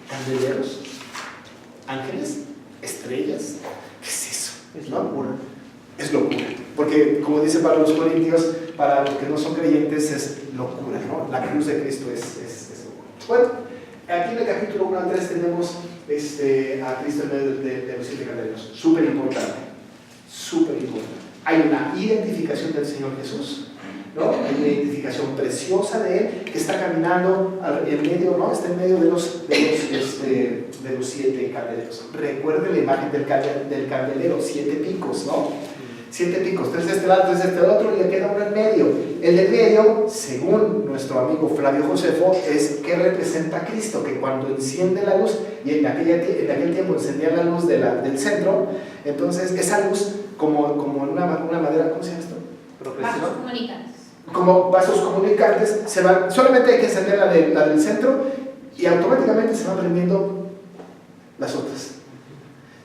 candeleros, ángeles, estrellas, ¿qué es eso? Es locura. Es locura, porque como dice Pablo a los Corintios, para los que no son creyentes es locura, ¿no? La cruz de Cristo es locura. Bueno, aquí en el capítulo 1 al 3 tenemos a Cristo en medio de los 7 candeleros. Súper importante, súper importante. Hay una identificación del Señor Jesús, ¿no? Hay una identificación preciosa de Él que está caminando en medio, ¿no? Está en medio de los 7 candeleros. Recuerde la imagen del candelero, 7 picos, ¿no? 7 picos, 3 de este lado, 3 de este otro, y le queda uno en medio. El del medio, según nuestro amigo Flavio Josefo, es que representa a Cristo, que cuando enciende la luz, y en aquel tiempo encendía la luz del centro, entonces esa luz, como en una madera, ¿cómo se llama esto? Vasos comunicantes. Como vasos comunicantes, solamente hay que encender la del centro, y automáticamente se van prendiendo las otras.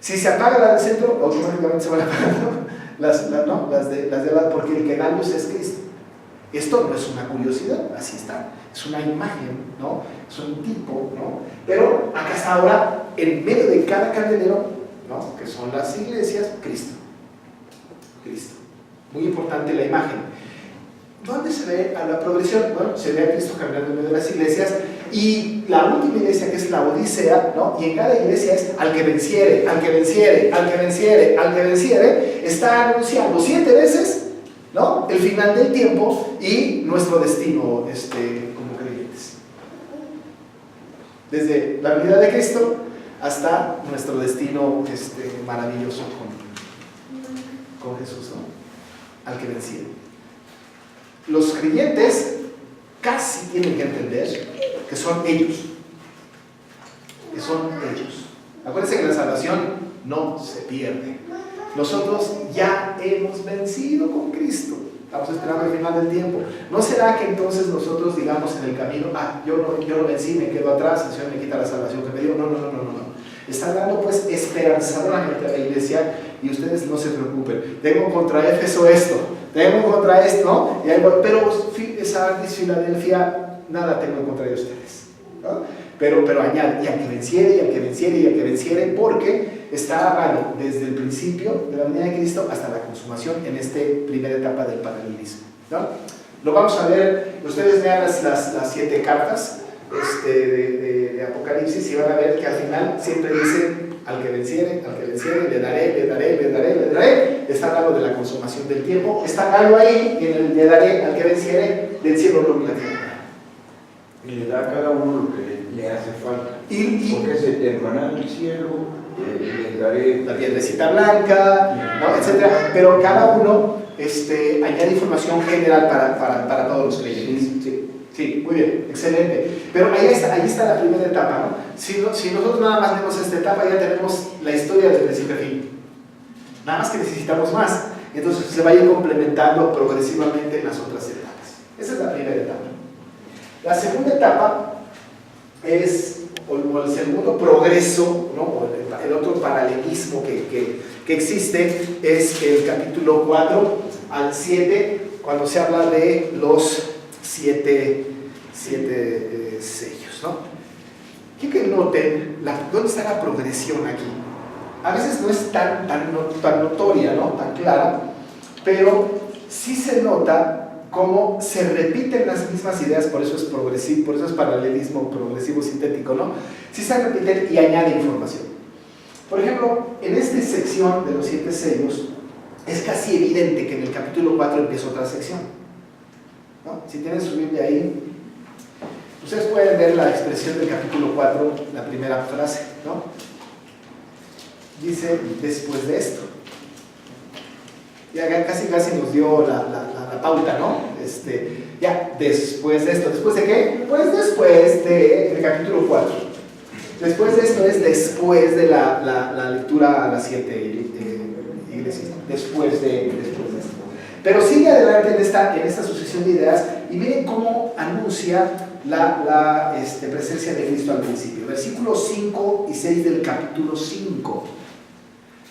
Si se apaga la del centro, automáticamente se van apagando las de lado, porque el que da luz es Cristo. Esto no es una curiosidad, así está, es una imagen, ¿no? Es un tipo, ¿no? Pero acá está ahora, en medio de cada candelero, ¿no? Que son las iglesias, Cristo. Cristo. Muy importante la imagen. ¿Dónde se ve a la progresión? Bueno, se ve a Cristo caminando en medio de las iglesias, y la última iglesia, que es la Odisea, ¿no? Y en cada iglesia es al que venciere, al que venciere, al que venciere, al que venciere, está anunciando 7 veces, ¿no? El final del tiempo y nuestro destino como creyentes. Desde la venida de Cristo hasta nuestro destino maravilloso con Jesús, ¿no? Al que venciere. Los creyentes casi tienen que entender que son ellos. Que son ellos. Acuérdense que la salvación no se pierde. Nosotros ya hemos vencido con Cristo. Estamos esperando el final del tiempo. ¿No será que entonces nosotros digamos en el camino, yo no vencí, me quedo atrás, el Señor me quita la salvación que me dio? No. Está dando pues esperanzadoramente a la iglesia, y ustedes no se preocupen. Tengo contra Éfeso esto, tengo contra esto, ¿no? Pero Sardis, Filadelfia, nada tengo contra de ustedes, ¿no? Pero añade, y al que venciere, y al que venciere, y al que venciere, porque está hablando desde el principio de la venida de Cristo hasta la consumación en esta primera etapa del paralelismo, ¿no? Lo vamos a ver, ustedes vean las 7 cartas de Apocalipsis, y van a ver que al final siempre dice al que venciere, le daré. Está hablando de la consumación del tiempo, está hablando ahí en el le daré al que venciere del cielo, y la tierra. Y le da a cada uno lo que le hace falta. Porque es eterno en el cielo, les daré la piedrecita blanca, ¿no? Etcétera. Pero cada uno añade información general para todos los creyentes. Sí, muy bien, excelente. Pero ahí está la primera etapa, ¿no? Si nosotros nada más vemos esta etapa, ya tenemos la historia de principio a fin. Nada más que necesitamos más. Entonces se va a ir complementando progresivamente en las otras etapas. Esa es la primera etapa. La segunda etapa es, o el segundo progreso, ¿no? O el otro paralelismo que existe, es el capítulo 4 al 7, cuando se habla de los 7 sellos, ¿no? Quiero que noten dónde está la progresión aquí. A veces no es tan notoria, ¿no? Tan clara, pero sí se nota cómo se repiten las mismas ideas, por eso es progresivo, por eso es paralelismo progresivo sintético, ¿no? Sí se repiten y añade información. Por ejemplo, en esta sección de los 7 sellos, es casi evidente que en el capítulo 4 empieza otra sección, ¿no? Si tienen su Biblia ahí, ustedes pueden ver la expresión del capítulo 4, la primera frase, ¿no? dice después de esto. Ya casi nos dio la pauta, ¿no? Ya, después de esto. ¿Después de qué? Pues después del capítulo 4. Después de esto es después de la lectura a las 7 iglesias. Después de esto. Pero sigue adelante en esta sucesión de ideas y miren cómo anuncia la presencia de Cristo al principio. Versículos 5 y 6 del capítulo 5.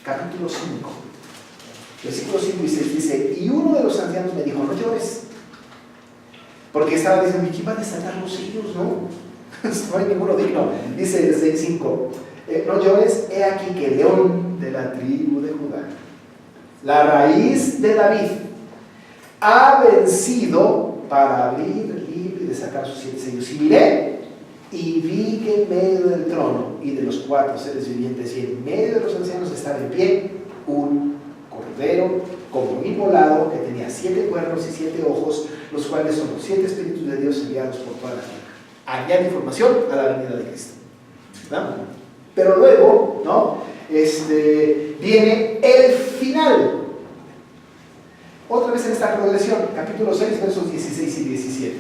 Capítulo 5. Versículos 5 y 6 dice: y uno de los ancianos me dijo, no llores. Porque estaba diciendo, ¿quién va a desatar los sellos? No hay ninguno digno. Dice el 6:5, no llores, he aquí que el león de la tribu de Judá, la raíz de David, ha vencido para abrir, libre y desatar sus 7 sellos. Y miré y vi que en medio del trono y de los 4 seres vivientes y en medio de los ancianos estaba en pie un cordero como inmolado que tenía 7 cuernos y 7 ojos, los cuales son los 7 espíritus de Dios enviados por toda la tierra. Añade información a la venida de Cristo, ¿verdad? Pero luego, ¿no? Viene el final. Otra vez en esta progresión, capítulo 6, versos 16 y 17.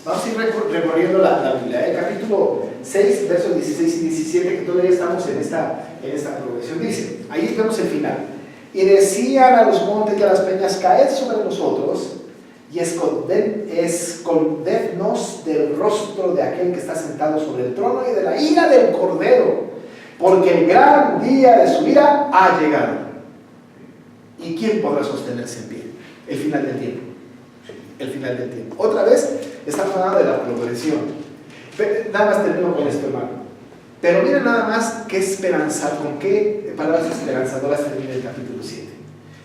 Vamos a ir recorriendo la Biblia. Capítulo 6, versos 16 y 17, que todavía estamos en esta progresión. Dice, ahí vemos el final. Y decían a los montes y a las peñas, caed sobre nosotros y escondednos del rostro de aquel que está sentado sobre el trono y de la ira del Cordero, porque el gran día de su ira ha llegado. ¿Y quién podrá sostenerse en pie? El final del tiempo. El final del tiempo. Otra vez estamos hablando de la progresión. Nada más termino con esto, hermano. Pero miren nada más qué esperanza, con qué palabras esperanzadoras termina el capítulo 7.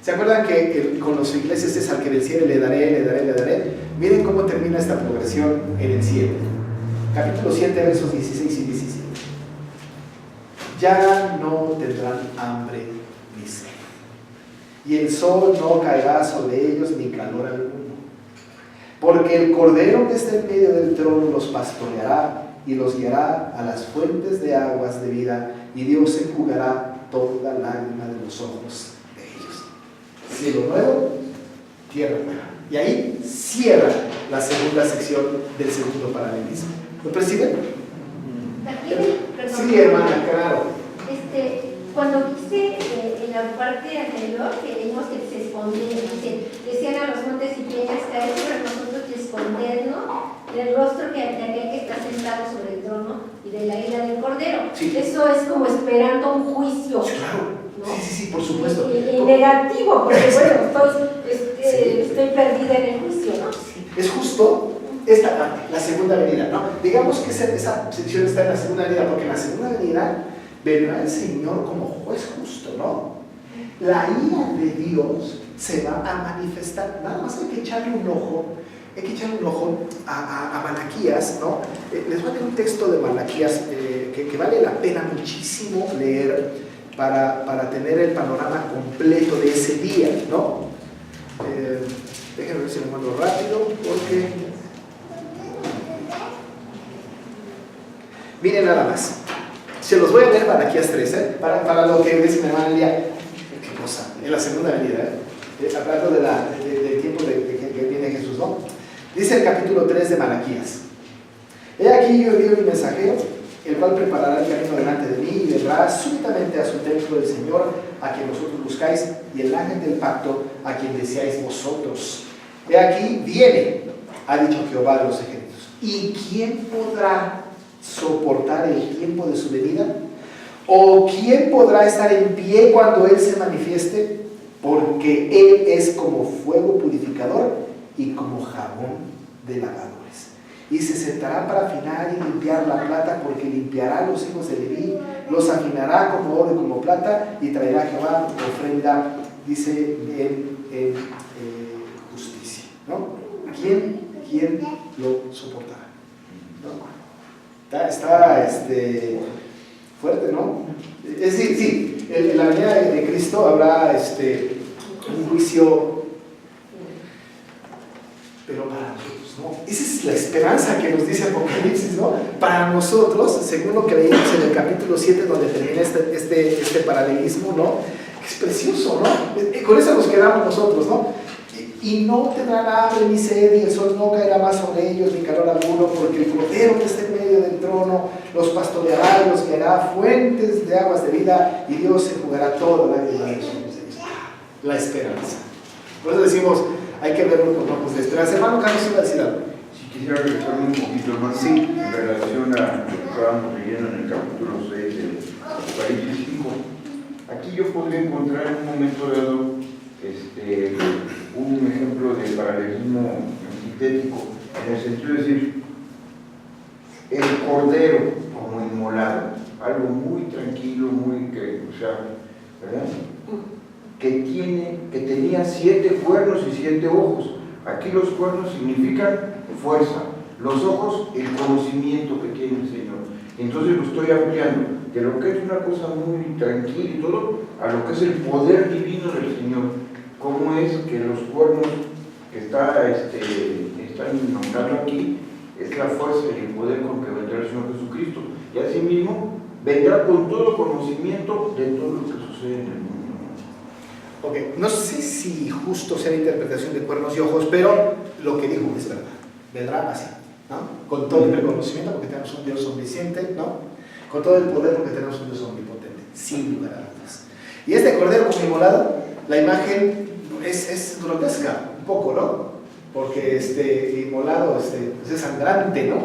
¿Se acuerdan que con los iglesias es al que venciere le daré? Miren cómo termina esta progresión en el 7. Capítulo 7, versos 16 y 17. Ya no tendrán hambre ni sed, y el sol no caerá sobre ellos ni calor alguno, porque el Cordero que está en medio del trono los pastoreará y los guiará a las fuentes de aguas de vida, y Dios enjugará toda lágrima de los ojos de ellos. Cielo nuevo, tierra nueva. Y ahí cierra la segunda sección del segundo paralelismo. ¿Lo perciben? Sí, hermana, claro. Cuando dice en la parte anterior que leímos que se escondían, decían a los montes y peñas, caer sobre nosotros y escondernos del rostro de aquel que está sentado sobre el trono y de la ira del Cordero. Sí. Eso es como esperando un juicio. Claro. ¿no? Sí, por supuesto. Y negativo, porque bueno, estoy perdida en el juicio, ¿no? Sí. Es justo esta parte, la segunda venida, ¿no? Digamos que esa sección está en la segunda venida, porque en la segunda venida vendrá el Señor como juez justo, ¿no? La ira de Dios se va a manifestar. Nada más hay que echarle un ojo a Malaquías, ¿no? Les voy a leer un texto de Malaquías que vale la pena muchísimo leer para tener el panorama completo de ese día, ¿no? Déjenme ver si lo mando rápido, porque miren nada más. Se los voy a leer Malaquías 3, para lo que dice mi hermana Elia. Qué cosa, en la segunda venida, hablando del tiempo que viene Jesús, ¿no? Dice el capítulo 3 de Malaquías: he aquí yo envío mi mensajero, el cual preparará el camino delante de mí, y vendrá súbitamente a su templo el Señor, a quien vosotros buscáis, y el ángel del pacto, a quien deseáis vosotros. He aquí viene, ha dicho Jehová de los ejércitos. ¿Y quién podrá soportar el tiempo de su venida? ¿O quién podrá estar en pie cuando Él se manifieste? Porque Él es como fuego purificador y como jabón de lavadores. Y se sentará para afinar y limpiar la plata, porque limpiará a los hijos de Leví, los afinará como oro y como plata, y traerá a Jehová ofrenda, dice, en justicia, ¿no? ¿Quién lo soportará? ¿No? Está fuerte, ¿no? Es decir, sí, en la venida de Cristo habrá un juicio, pero para nosotros, ¿no? Ese es es la esperanza que nos dice Apocalipsis, ¿no? Para nosotros, según lo que leímos en el capítulo 7, donde termina este paralelismo, ¿no? Es precioso, ¿no? Con eso nos quedamos nosotros, ¿no? Y no tendrán hambre ni sed, y el sol no caerá más sobre ellos, ni calor alguno, porque el Cordero que está en medio del trono los pastoreará y los guiará fuentes de aguas de vida, y Dios se jugará toda la lágrima de sus ojos. La esperanza. Por eso decimos, hay que verlo con ojos de esperanza. Hermano Carlos, iba a decir algo. Si quisiera regresarme un poquito más Sí. en relación a lo que estábamos leyendo en el capítulo 6 del Apocalipsis 5. Aquí yo podría encontrar en un momento dado un ejemplo de paralelismo sintético, en el sentido de decir, el cordero como inmolado, algo muy tranquilo, ¿verdad? Que tenía 7 cuernos y 7 ojos. Aquí los cuernos significan fuerza, los ojos el conocimiento que tiene el Señor. Entonces lo estoy ampliando de lo que es una cosa muy tranquila y todo, a lo que es el poder divino del Señor. ¿Cómo es que los cuernos que están nombrando aquí es la fuerza y el poder con que vendrá el Señor Jesucristo? Y asimismo vendrá con todo conocimiento de todo lo que sucede en el mundo. Ok, no sé si justo sea la interpretación de cuernos y ojos, pero lo que dijo es verdad. Vendrá así, ¿no? Con todo el reconocimiento, porque tenemos un Dios omnisciente, ¿no? Con todo el poder, porque tenemos un Dios omnipotente, sin lugar a dudas. Y este cordero como inmolado, la imagen es grotesca, un poco, ¿no? Porque inmolado es sangrante, ¿no?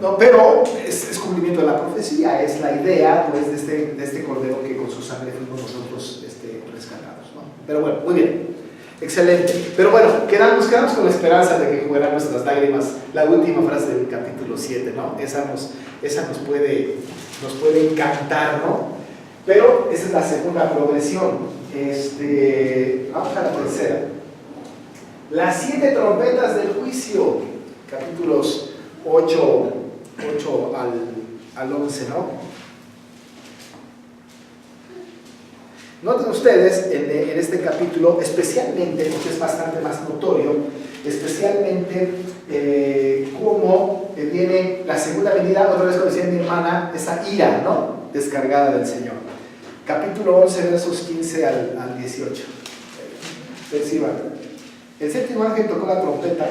No, pero es cumplimiento de la profecía, es la idea pues, de este cordero que con su sangre fuimos nosotros rescatados, ¿no? Pero bueno, muy bien, excelente. Pero bueno, nos quedamos con la esperanza de que jugarán nuestras lágrimas, la última frase del capítulo 7, ¿no? Esa nos puede encantar, ¿no? Pero esa es la segunda progresión. Vamos a la tercera. Las 7 trompetas del juicio, capítulos 8 al 11, ¿no? Noten ustedes en este capítulo, especialmente, porque es bastante más notorio, especialmente cómo viene la segunda venida, otra vez como decía mi hermana, esa ira, ¿no? Descargada del Señor. Capítulo 11, versos 15 al 18. Reciban. El séptimo ángel tocó la trompeta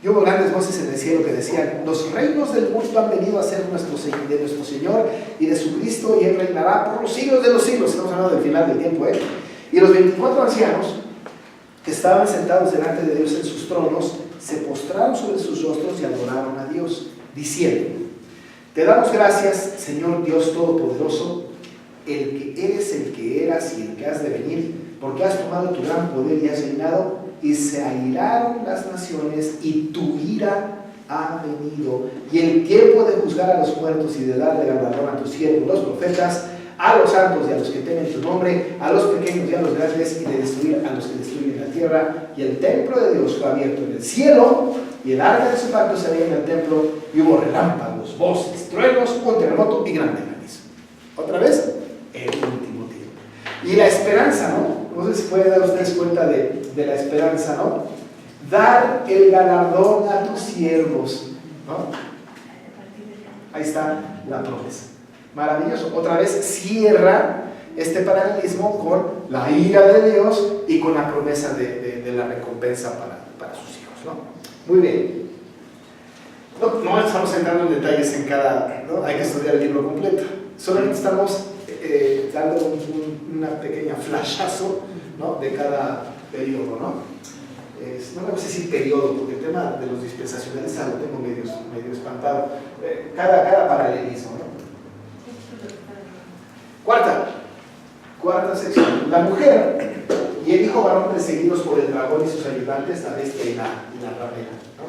y hubo grandes voces en el cielo que decían: los reinos del mundo han venido a ser de nuestro Señor y de su Cristo, y Él reinará por los siglos de los siglos. Estamos hablando del final del tiempo, ¿eh? Y los 24 ancianos que estaban sentados delante de Dios en sus tronos se postraron sobre sus rostros y adoraron a Dios, diciendo: te damos gracias, Señor Dios Todopoderoso, el que eres, el que eras y el que has de venir, porque has tomado tu gran poder y has reinado, y se airaron las naciones, y tu ira ha venido, y el tiempo de juzgar a los muertos y de darle galardón a tus siervos, los profetas, a los santos y a los que temen tu nombre, a los pequeños y a los grandes, y de destruir a los que destruyen la tierra. Y el templo de Dios fue abierto en el cielo, y el arca de su pacto se veía en el templo, y hubo relámpagos, voces, truenos, un terremoto y grande granizo. Otra vez, el último tiempo. Y la esperanza, ¿no? No sé si pueden dar ustedes cuenta de la esperanza, ¿no? Dar el galardón a tus siervos, ¿no? Ahí está la promesa. Maravilloso. Otra vez cierra este paralelismo con la ira de Dios y con la promesa de la recompensa para sus hijos, ¿no? Muy bien. No estamos entrando en detalles en cada, ¿no? Hay que estudiar el libro completo. Solamente estamos dando una pequeña flashazo, ¿no? De cada periodo, ¿no? No me gusta decir periodo, porque el tema de los dispensacionales lo tengo medio espantado. Cada paralelismo, ¿no? Cuarta sección. La mujer y el hijo varón perseguidos por el dragón y sus ayudantes, la bestia y la ramera, ¿no?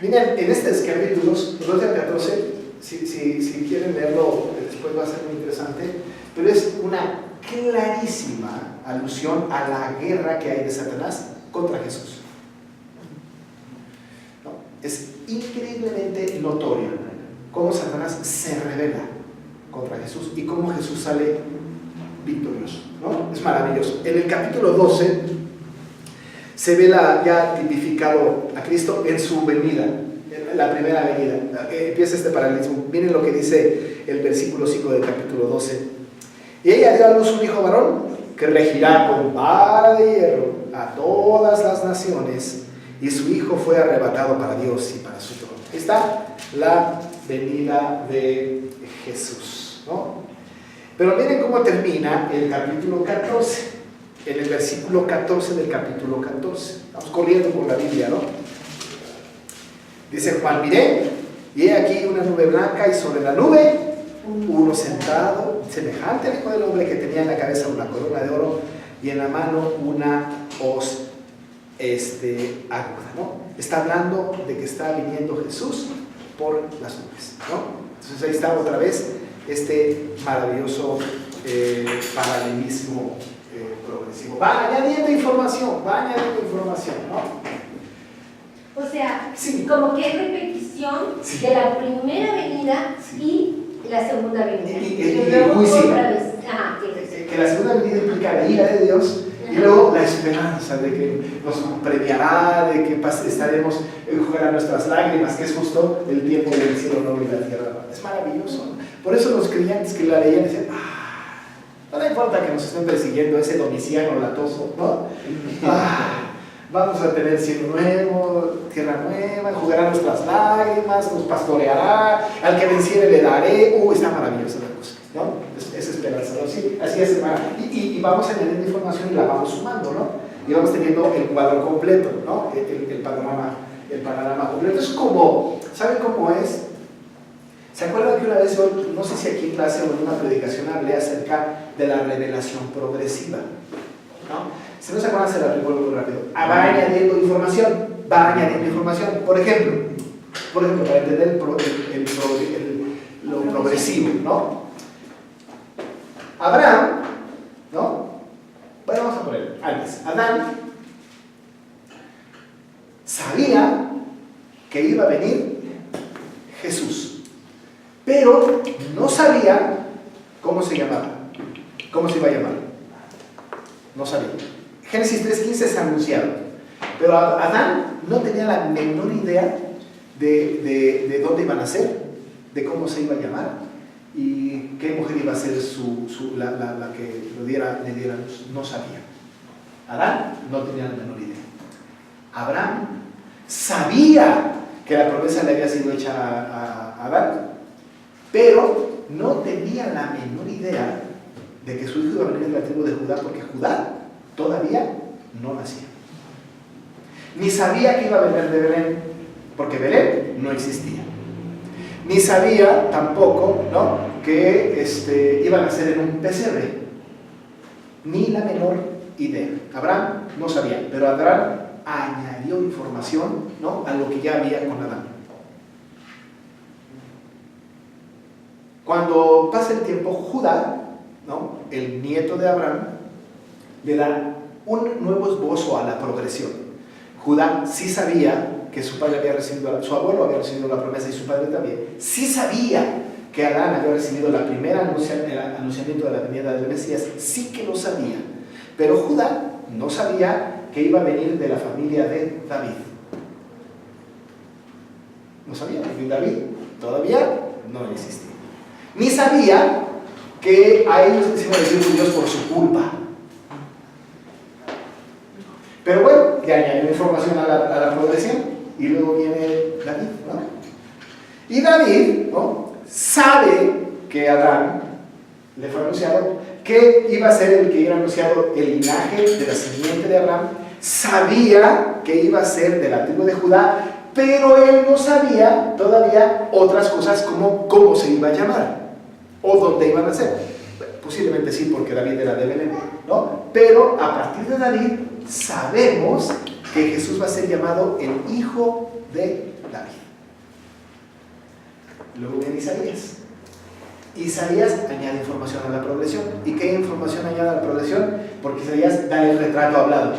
Miren, en estos capítulos, 2 al 14, si quieren leerlo después va a ser muy interesante, pero es una clarísima alusión a la guerra que hay de Satanás contra Jesús, ¿no? Es increíblemente notorio cómo Satanás se revela contra Jesús y cómo Jesús sale victorioso, ¿no? Es maravilloso. En el capítulo 12 se ve ya tipificado a Cristo en su venida, en la primera venida. Empieza este paralelismo. Miren lo que dice el versículo 5 del capítulo 12. Y ella dio a luz un hijo varón que regirá con vara de hierro a todas las naciones, y su hijo fue arrebatado para Dios y para su trono. Ahí está la venida de Jesús, ¿no? Pero miren cómo termina el capítulo 14, en el versículo 14 del capítulo 14. Vamos corriendo por la Biblia, ¿no? Dice Juan: miré, y he aquí una nube blanca, y sobre la nube uno sentado, semejante al Hijo del Hombre, que tenía en la cabeza una corona de oro y en la mano una hoz aguda, ¿no? Está hablando de que está viniendo Jesús por las nubes, ¿no? Entonces ahí está otra vez este maravilloso paralelismo progresivo. Va añadiendo información, ¿no? O sea, Sí. como que es repetición Sí. de la primera venida Sí. y la segunda venida. Y luego juicio. otra vez. Ajá, sí. Que la segunda venida implica la ira de Dios, y luego la esperanza de que nos premiará, de que estaremos, enjugará nuestras lágrimas, que es justo el tiempo del cielo nuevo y la tierra. Es maravilloso. Por eso los creyentes que la leían decían: no le importa que nos estén persiguiendo ese Domiciano latoso, ¿no? Vamos a tener cielo nuevo, tierra nueva, enjugará nuestras lágrimas, nos pastoreará, al que venciere le daré. Está maravillosa la cosa, ¿no? Es esperanzador. Sí, así es, hermana. Y vamos añadiendo información y la vamos sumando, ¿no? Y vamos teniendo el cuadro completo, ¿no? El panorama completo. Es como, ¿saben cómo es? ¿Se acuerdan que una vez, no sé si aquí en clase o en una predicación, hablé acerca de la revelación progresiva, ¿no? Si no se acuerdan, se la recuerdo muy rápido. Va añadiendo información, Por ejemplo, para entender lo progresivo, ¿no? Abraham, ¿no? Bueno, vamos a poner antes. Adán sabía que iba a venir Jesús, pero no sabía cómo se llamaba, cómo se iba a llamar. No sabía. Génesis 3:15 es anunciado, pero Adán no tenía la menor idea de dónde iba a nacer, de cómo se iba a llamar y qué mujer iba a ser la que le diera luz. No sabía. Adán no tenía la menor idea. Abraham sabía que la promesa le había sido hecha a Adán, pero no tenía la menor idea de que su hijo iba a venir de la tribu de Judá, porque Judá todavía no nacía. Ni sabía que iba a venir de Belén, porque Belén no existía. Ni sabía tampoco, ¿no?, que iba a nacer en un pesebre. Ni la menor idea. Abraham no sabía, pero Abraham añadió información, ¿no?, a lo que ya había con Adán. Cuando pasa el tiempo, Judá, ¿no?, el nieto de Abraham, le da un nuevo esbozo a la progresión. Judá sí sabía que su padre había recibido, su abuelo había recibido la promesa y su padre también. Sí sabía que Adán había recibido el primer anunciamiento de la venida del Mesías, sí que lo sabía. Pero Judá no sabía que iba a venir de la familia de David. No sabía, porque David todavía no existía. Ni sabía que a ellos les iba a decir Dios por su culpa. Pero bueno, ya añadió información a la progresión, y luego viene David, ¿no? Y David, ¿no?, sabe que Adán le fue anunciado, que iba a ser el que iba anunciado el linaje de la simiente de Abraham, sabía que iba a ser de la tribu de Judá, pero él no sabía todavía otras cosas como cómo se iba a llamar o dónde iban a ser. Posiblemente sí, porque David era de Belén, ¿no? Pero a partir de David sabemos que Jesús va a ser llamado el Hijo de David. Luego viene Isaías. Isaías añade información a la progresión. ¿Y qué información añade a la progresión? Porque Isaías da el retrato hablado.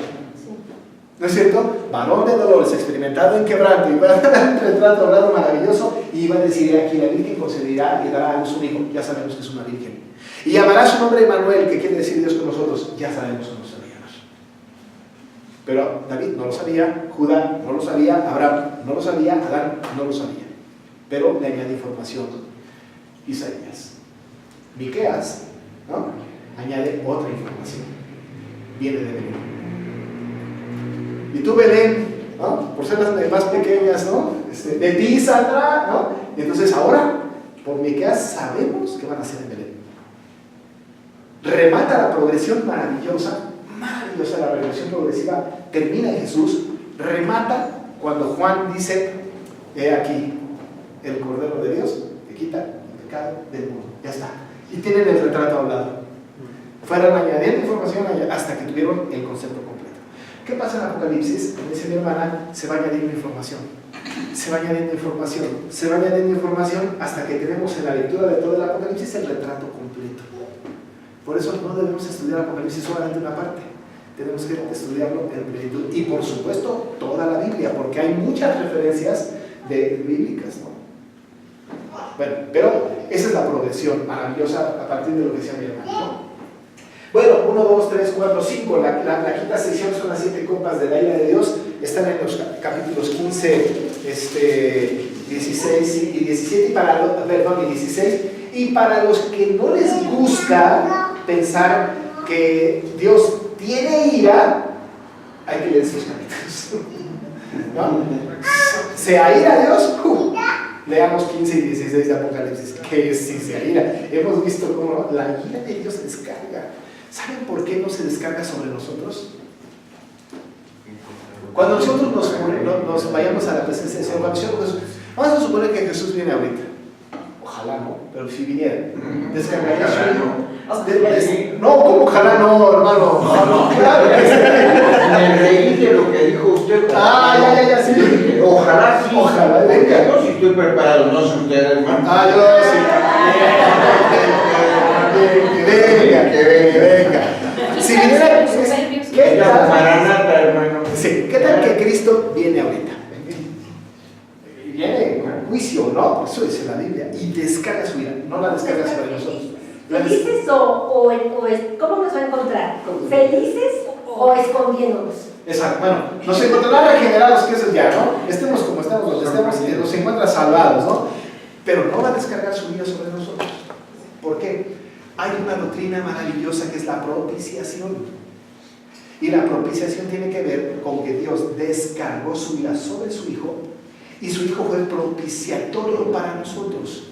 ¿No es cierto? Varón de dolores, experimentado en quebranto, y va a dar un retrato hablado maravilloso, y va a decir: aquí la Virgen concebirá y dará a luz un hijo. Ya sabemos que es una Virgen. Y llamará su nombre Emmanuel, que quiere decir Dios con nosotros. Ya sabemos cómo se va a llamar. Pero David no lo sabía, Judá no lo sabía, Abraham no lo sabía, Adán no lo sabía. Pero le añade información Isaías. Miqueas, ¿no?, añade otra información. Viene de Belén. Y tú, Belén, ¿no?, por ser las más pequeñas, ¿no?, de ti saldrá, ¿no? Y entonces ahora, por Miqueas sabemos que van a ser en Belén. Remata la progresión maravillosa, la revolución progresiva, termina en Jesús, remata cuando Juan dice: he aquí el Cordero de Dios que quita el pecado del mundo. Ya está. Y tienen el retrato al lado. Fueron añadiendo información hasta que tuvieron el concepto completo. ¿Qué pasa en Apocalipsis? Como dice mi hermana, se va añadiendo información. Se va añadiendo información. Se va añadiendo información hasta que tenemos en la lectura de todo el Apocalipsis el retrato completo. Por eso no debemos estudiar Apocalipsis solamente una parte. Tenemos que estudiarlo en plenitud. Y por supuesto, toda la Biblia, porque hay muchas referencias bíblicas, ¿no? Bueno, pero esa es la progresión maravillosa a partir de lo que decía mi hermano, ¿no? Bueno, 1, 2, 3, 4, 5. La quinta sección son las 7 copas de la ira de Dios. Están en los capítulos 15, 16 y 17. Y 16. Y para los que no les gusta pensar que Dios tiene ira, hay que leer esos capítulos, ¿no? ¿Se aira Dios? Leamos 15 y 16 de Apocalipsis, que si se aira. Hemos visto cómo la ira de Dios se descarga. ¿Saben por qué no se descarga sobre nosotros? Cuando nosotros nos vayamos a la presencia del Señor, vamos a suponer que Jesús viene ahorita. Ojalá no, pero si viniera, descargaría su ira. No, como ojalá no, hermano. No, claro. Me reí de lo que dijo usted. Ya, sí. Ojalá sí. Ojalá venga. Yo sí estoy preparado, no sé usted, hermano. Yo sí. Que venga. Si viniera, ¿qué tal? Maranata, hermano. Sí, ¿qué tal que Cristo viene ahorita? Viene con juicio, ¿no? Eso dice la Biblia. Y descarga su ira. No la descarga sobre nosotros. ¿Felices cómo nos va a encontrar? ¿Felices o escondiéndonos? Exacto. Bueno, nos encontrará regenerados, que eso ya, ¿no? Estemos como estemos, donde estemos, nos encuentra salvados, ¿no? Pero no va a descargar su ira sobre nosotros. ¿Por qué? Hay una doctrina maravillosa que es la propiciación. Y la propiciación tiene que ver con que Dios descargó su ira sobre su Hijo y su Hijo fue propiciatorio para nosotros.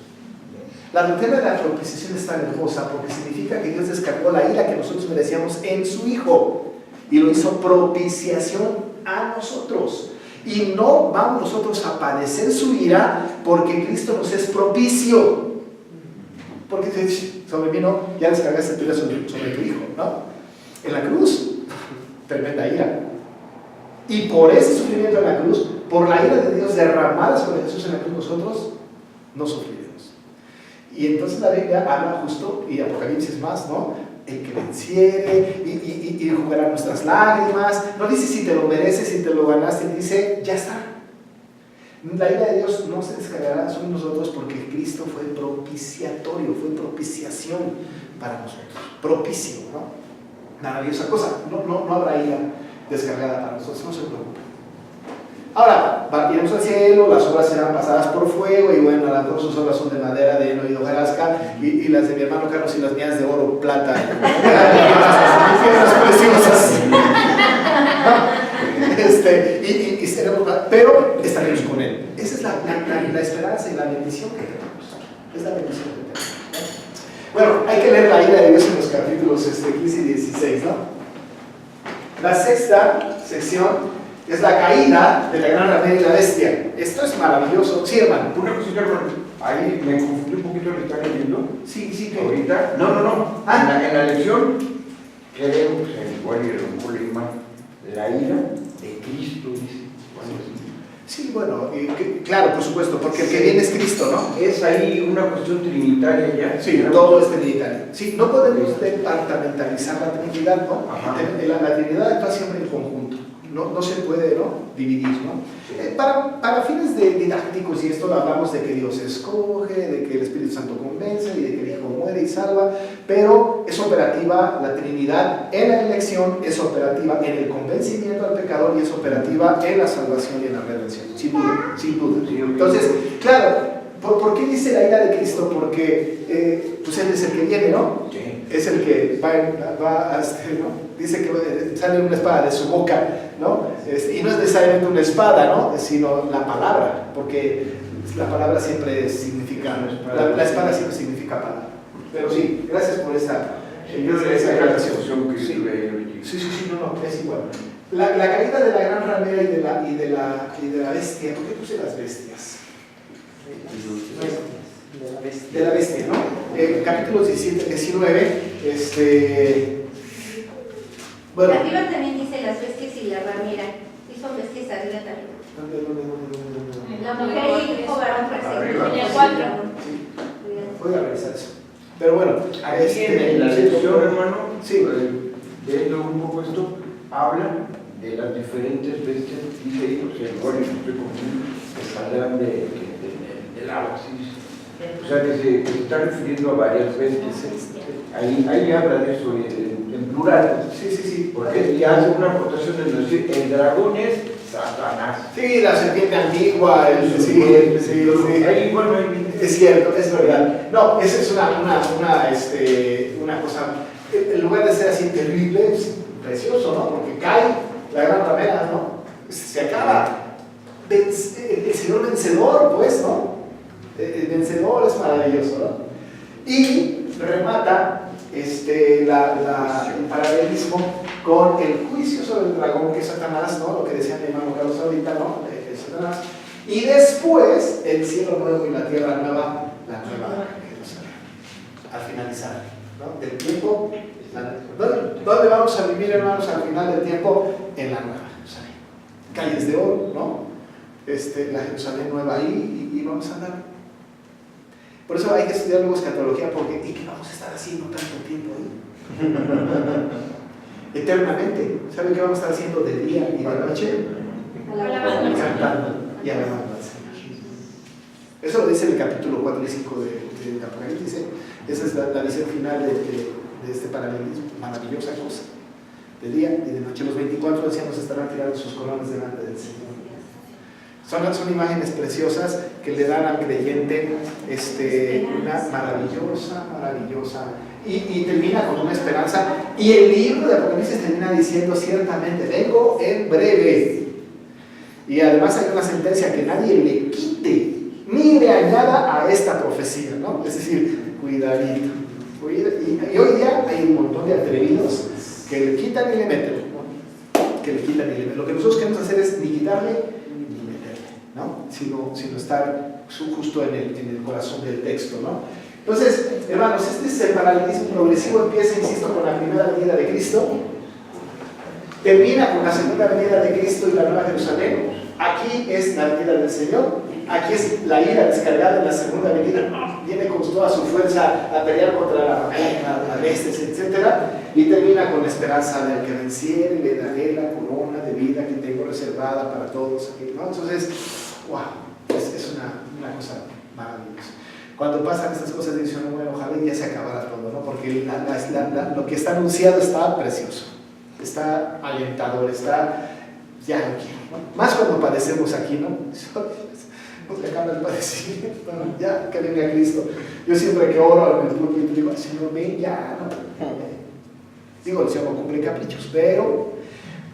La doctrina de la propiciación es tan hermosa porque significa que Dios descargó la ira que nosotros merecíamos en su Hijo y lo hizo propiciación a nosotros. Y no vamos nosotros a padecer su ira porque Cristo nos es propicio. Porque sobre mí no, ya descargaste tu ira sobre tu Hijo, ¿no? En la cruz, tremenda ira. Y por ese sufrimiento en la cruz, por la ira de Dios derramada sobre Jesús en la cruz, nosotros no sufriremos. Y entonces la Biblia habla justo, y Apocalipsis más, ¿no? El que venciere y jugará nuestras lágrimas. No dice si te lo mereces, si te lo ganaste, dice ya está. La ira de Dios no se descargará sobre nosotros porque Cristo fue propiciatorio, fue propiciación para nosotros. Propicio, ¿no? Maravillosa cosa. No habrá ira descargada para nosotros, no se preocupen. Ahora, iremos al cielo, las obras serán pasadas por fuego, y bueno, las dos sus obras son de madera, de heno y de hojarasca, y las de mi hermano Carlos y las mías de oro, plata, piedras preciosas. Y seremos, pero estaremos con él. Esa es la esperanza y la bendición que tenemos. Es la bendición que tenemos. Bueno, hay que leer la ira de Dios en los capítulos 15 y 16, ¿no? La sexta sección es la caída de la gran ramera y la bestia. Esto es maravilloso. Sí, hermano. Una cosita, hermano. Ahí me confundí un poquito, ¿le están leyendo? Sí, que ahorita. No. En la lección, creo que igual y el problema, la ira de Cristo, dice. Sí, bueno, claro, por supuesto, porque el que viene es Cristo, ¿no? Es ahí una cuestión trinitaria ya. Sí, todo es trinitario. Sí, no podemos departamentalizar la Trinidad, ¿no? La Trinidad actúa siempre en conjunto. no se puede, ¿no?, dividir, ¿no? Para fines didácticos, y esto hablamos de que Dios escoge, de que el Espíritu Santo convence y de que el Hijo muere y salva, pero es operativa la Trinidad en la elección, es operativa en el convencimiento al pecador y es operativa en la salvación y en la redención, sin duda, sin duda. Entonces, claro, ¿por qué dice la ira de Cristo? Porque pues Él es el que viene, ¿no? Es el que va ¿no? Dice que sale una espada de su boca, ¿no? Y no es necesariamente una espada, ¿no?, sino la palabra, porque la palabra siempre significa, la espada siempre significa palabra. Pero sí, gracias por esa aclaración. Sí, no, es igual. La caída de la gran ramera y de la bestia, ¿por qué puse las bestias? De la bestia, ¿no? Capítulos 17, 19, bueno. Arriba también dice las bestias y la ramera. Sí, son bestias arriba también. La mujer y el hijo varón presente. En el 4. Voy a revisar eso. Pero bueno, aquí en la lección, hermano, sí, viendo un poco esto, habla de las diferentes bestias, dice ahí, pues el gol, que saldrán del agua, ¿sí? O sea que se está refiriendo a varias bestias. Ahí habla de eso en plural. Sí. Porque ya hace una aportación de decir, el dragón es Satanás. Sí, la serpiente antigua, sí. Ahí, bueno, es cierto, es verdad. No, esa es una cosa, en lugar de ser así terrible, es precioso, ¿no? Porque cae la gran ramera, ¿no? Se acaba. El Señor vencedor, pues, ¿no? El vencedor es maravilloso, ¿no? Y remata el paralelismo con el juicio sobre el dragón, que es Satanás, ¿no? Lo que decía mi hermano Carlos ahorita, ¿no? Es Satanás. Y después el cielo nuevo y la tierra nueva, la nueva Jerusalén. Al finalizar, ¿no?, del tiempo. ¿Dónde vamos a vivir, hermanos, al final del tiempo? En la nueva Jerusalén. Calles de oro, ¿no? La Jerusalén nueva ahí, y vamos a andar. Por eso hay que estudiar luego escatología, porque ¿y qué vamos a estar haciendo tanto tiempo ahí? Eternamente. ¿Saben qué vamos a estar haciendo de día y de noche? Cantando y alabando al Señor. Eso lo dice el capítulo 4 y 5 de Apocalipsis. Esa es la visión final de este paralelismo. Maravillosa cosa. De día y de noche. Los 24 ancianos estarán tirados sus coronas delante del Señor. Son imágenes preciosas que le dan al creyente una maravillosa, y termina con una esperanza. Y el libro de Apocalipsis termina diciendo: ciertamente vengo en breve. Y además hay una sentencia: que nadie le quite ni le añada a esta profecía, ¿no? Es decir, cuidadito. Y hoy día hay un montón de atrevidos que le quitan y le meten, ¿no? Que le quitan y le meten. Lo que nosotros queremos hacer es ni quitarle, ¿no? Sino estar justo en el corazón del texto, ¿no? Entonces, hermanos, este es el paralelismo progresivo. Empieza, insisto, con la primera venida de Cristo, termina con la segunda venida de Cristo y la nueva Jerusalén. Aquí es la venida del Señor, aquí es la ira descargada en la segunda venida, viene con toda su fuerza a pelear contra la bestia, etc. Y termina con la esperanza del que venciere, le daré la corona de vida que tengo reservada para todos aquí, ¿no? Entonces, wow, es una cosa maravillosa. Cuando pasan estas cosas, dicen: bueno, ojalá ya se acabara todo, ¿no? Porque lo que está anunciado está precioso, está alentador, ya lo quiero, ¿no? Más cuando padecemos aquí, ¿no? Nos acaba el padecimiento, ¿no? Ya que venga Cristo. Yo siempre que oro en el púlpito digo: Señor, ven ya, ¿no? Digo, el Señor no cumple caprichos, pero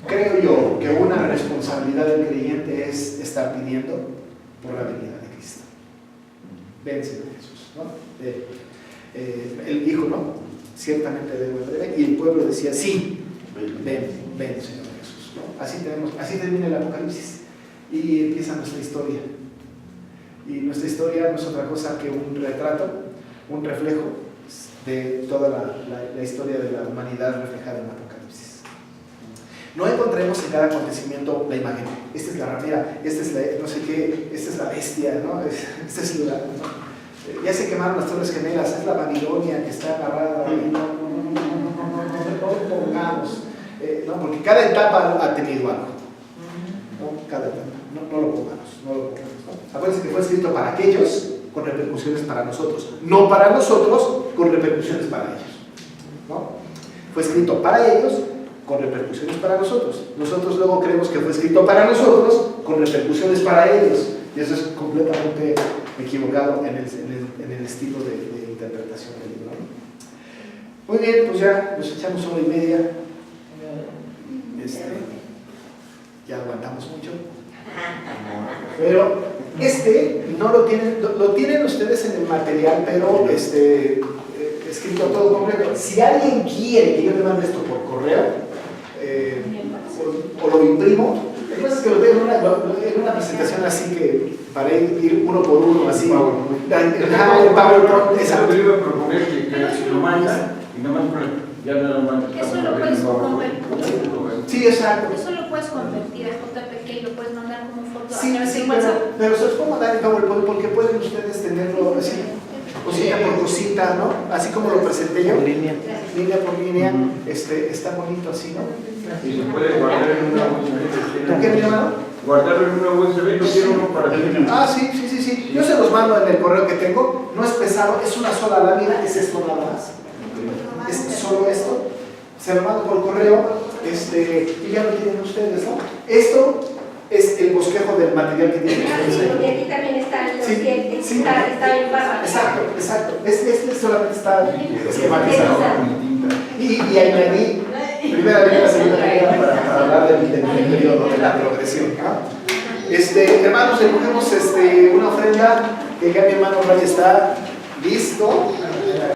creo yo que una responsabilidad del creyente es estar pidiendo por la venida de Cristo. Ven, Señor Jesús, ¿no? Él dijo, ¿no? Ciertamente vengo en breve. Y el pueblo decía: sí, ven, Señor Jesús, ¿no? Así termina el Apocalipsis y empieza nuestra historia. Y nuestra historia no es otra cosa que un retrato, un reflejo de toda la historia de la humanidad reflejada en el Apocalipsis. No encontremos en cada acontecimiento la imagen: esta es la ramera, esta es la no sé qué, esta es la bestia, ¿no? Esta es la, ¿no? Ya se quemaron las Torres Gemelas, es la Babilonia que está agarrada ahí. No pongamos, ¿no? Porque cada etapa ha tenido algo. cada etapa. No lo pongamos, ¿no? Acuérdense que fue escrito para aquellos con repercusiones para nosotros, no para nosotros con repercusiones para ellos, ¿no? Fue escrito para ellos con repercusiones para nosotros. Nosotros luego creemos que fue escrito para nosotros con repercusiones para ellos, y eso es completamente equivocado en el estilo de interpretación del libro, ¿no? Muy bien, pues ya nos echamos 1:30. Ya aguantamos mucho. Pero no lo tienen ustedes en el material, pero escrito todo completo. Si alguien quiere que yo le mande esto por correo, o lo imprimo, lo que pasa es que lo tengo en una presentación así que para ir uno por uno, así. El PowerPoint, exacto. Yo iba a proponer que si lo mandan y nada más ya no lo mandan. Eso lo puedes convertir. Sí, exacto. Eso lo puedes convertir a JPG y lo puedes mandar como foto. Sí, pero se los puedo mandar en PowerPoint porque pueden ustedes tenerlo así, cosita por cosita, ¿no? Así como lo presenté yo, línea por línea, está bonito así, ¿no? Y se puede guardar en una USB. ¿Qué, mi hermano? Guardarlo en una USB, yo quiero uno para ti. Ah, sí. Yo se los mando en el correo que tengo, no es pesado, es una sola lámina, es esto nada más. Es solo esto, se lo mando por correo, y ya lo tienen ustedes, ¿no? Esto es el bosquejo del material que tienen ustedes Sí, ahí. porque aquí también están los Sí, dientes, sí. está bien bárbaro. Exacto. Este solamente está esquematizado. Y añadí primera línea, segunda línea para hablar del periodo de la progresión, ¿no? Hermanos, recogemos una ofrenda que ya mi hermano Ray está listo.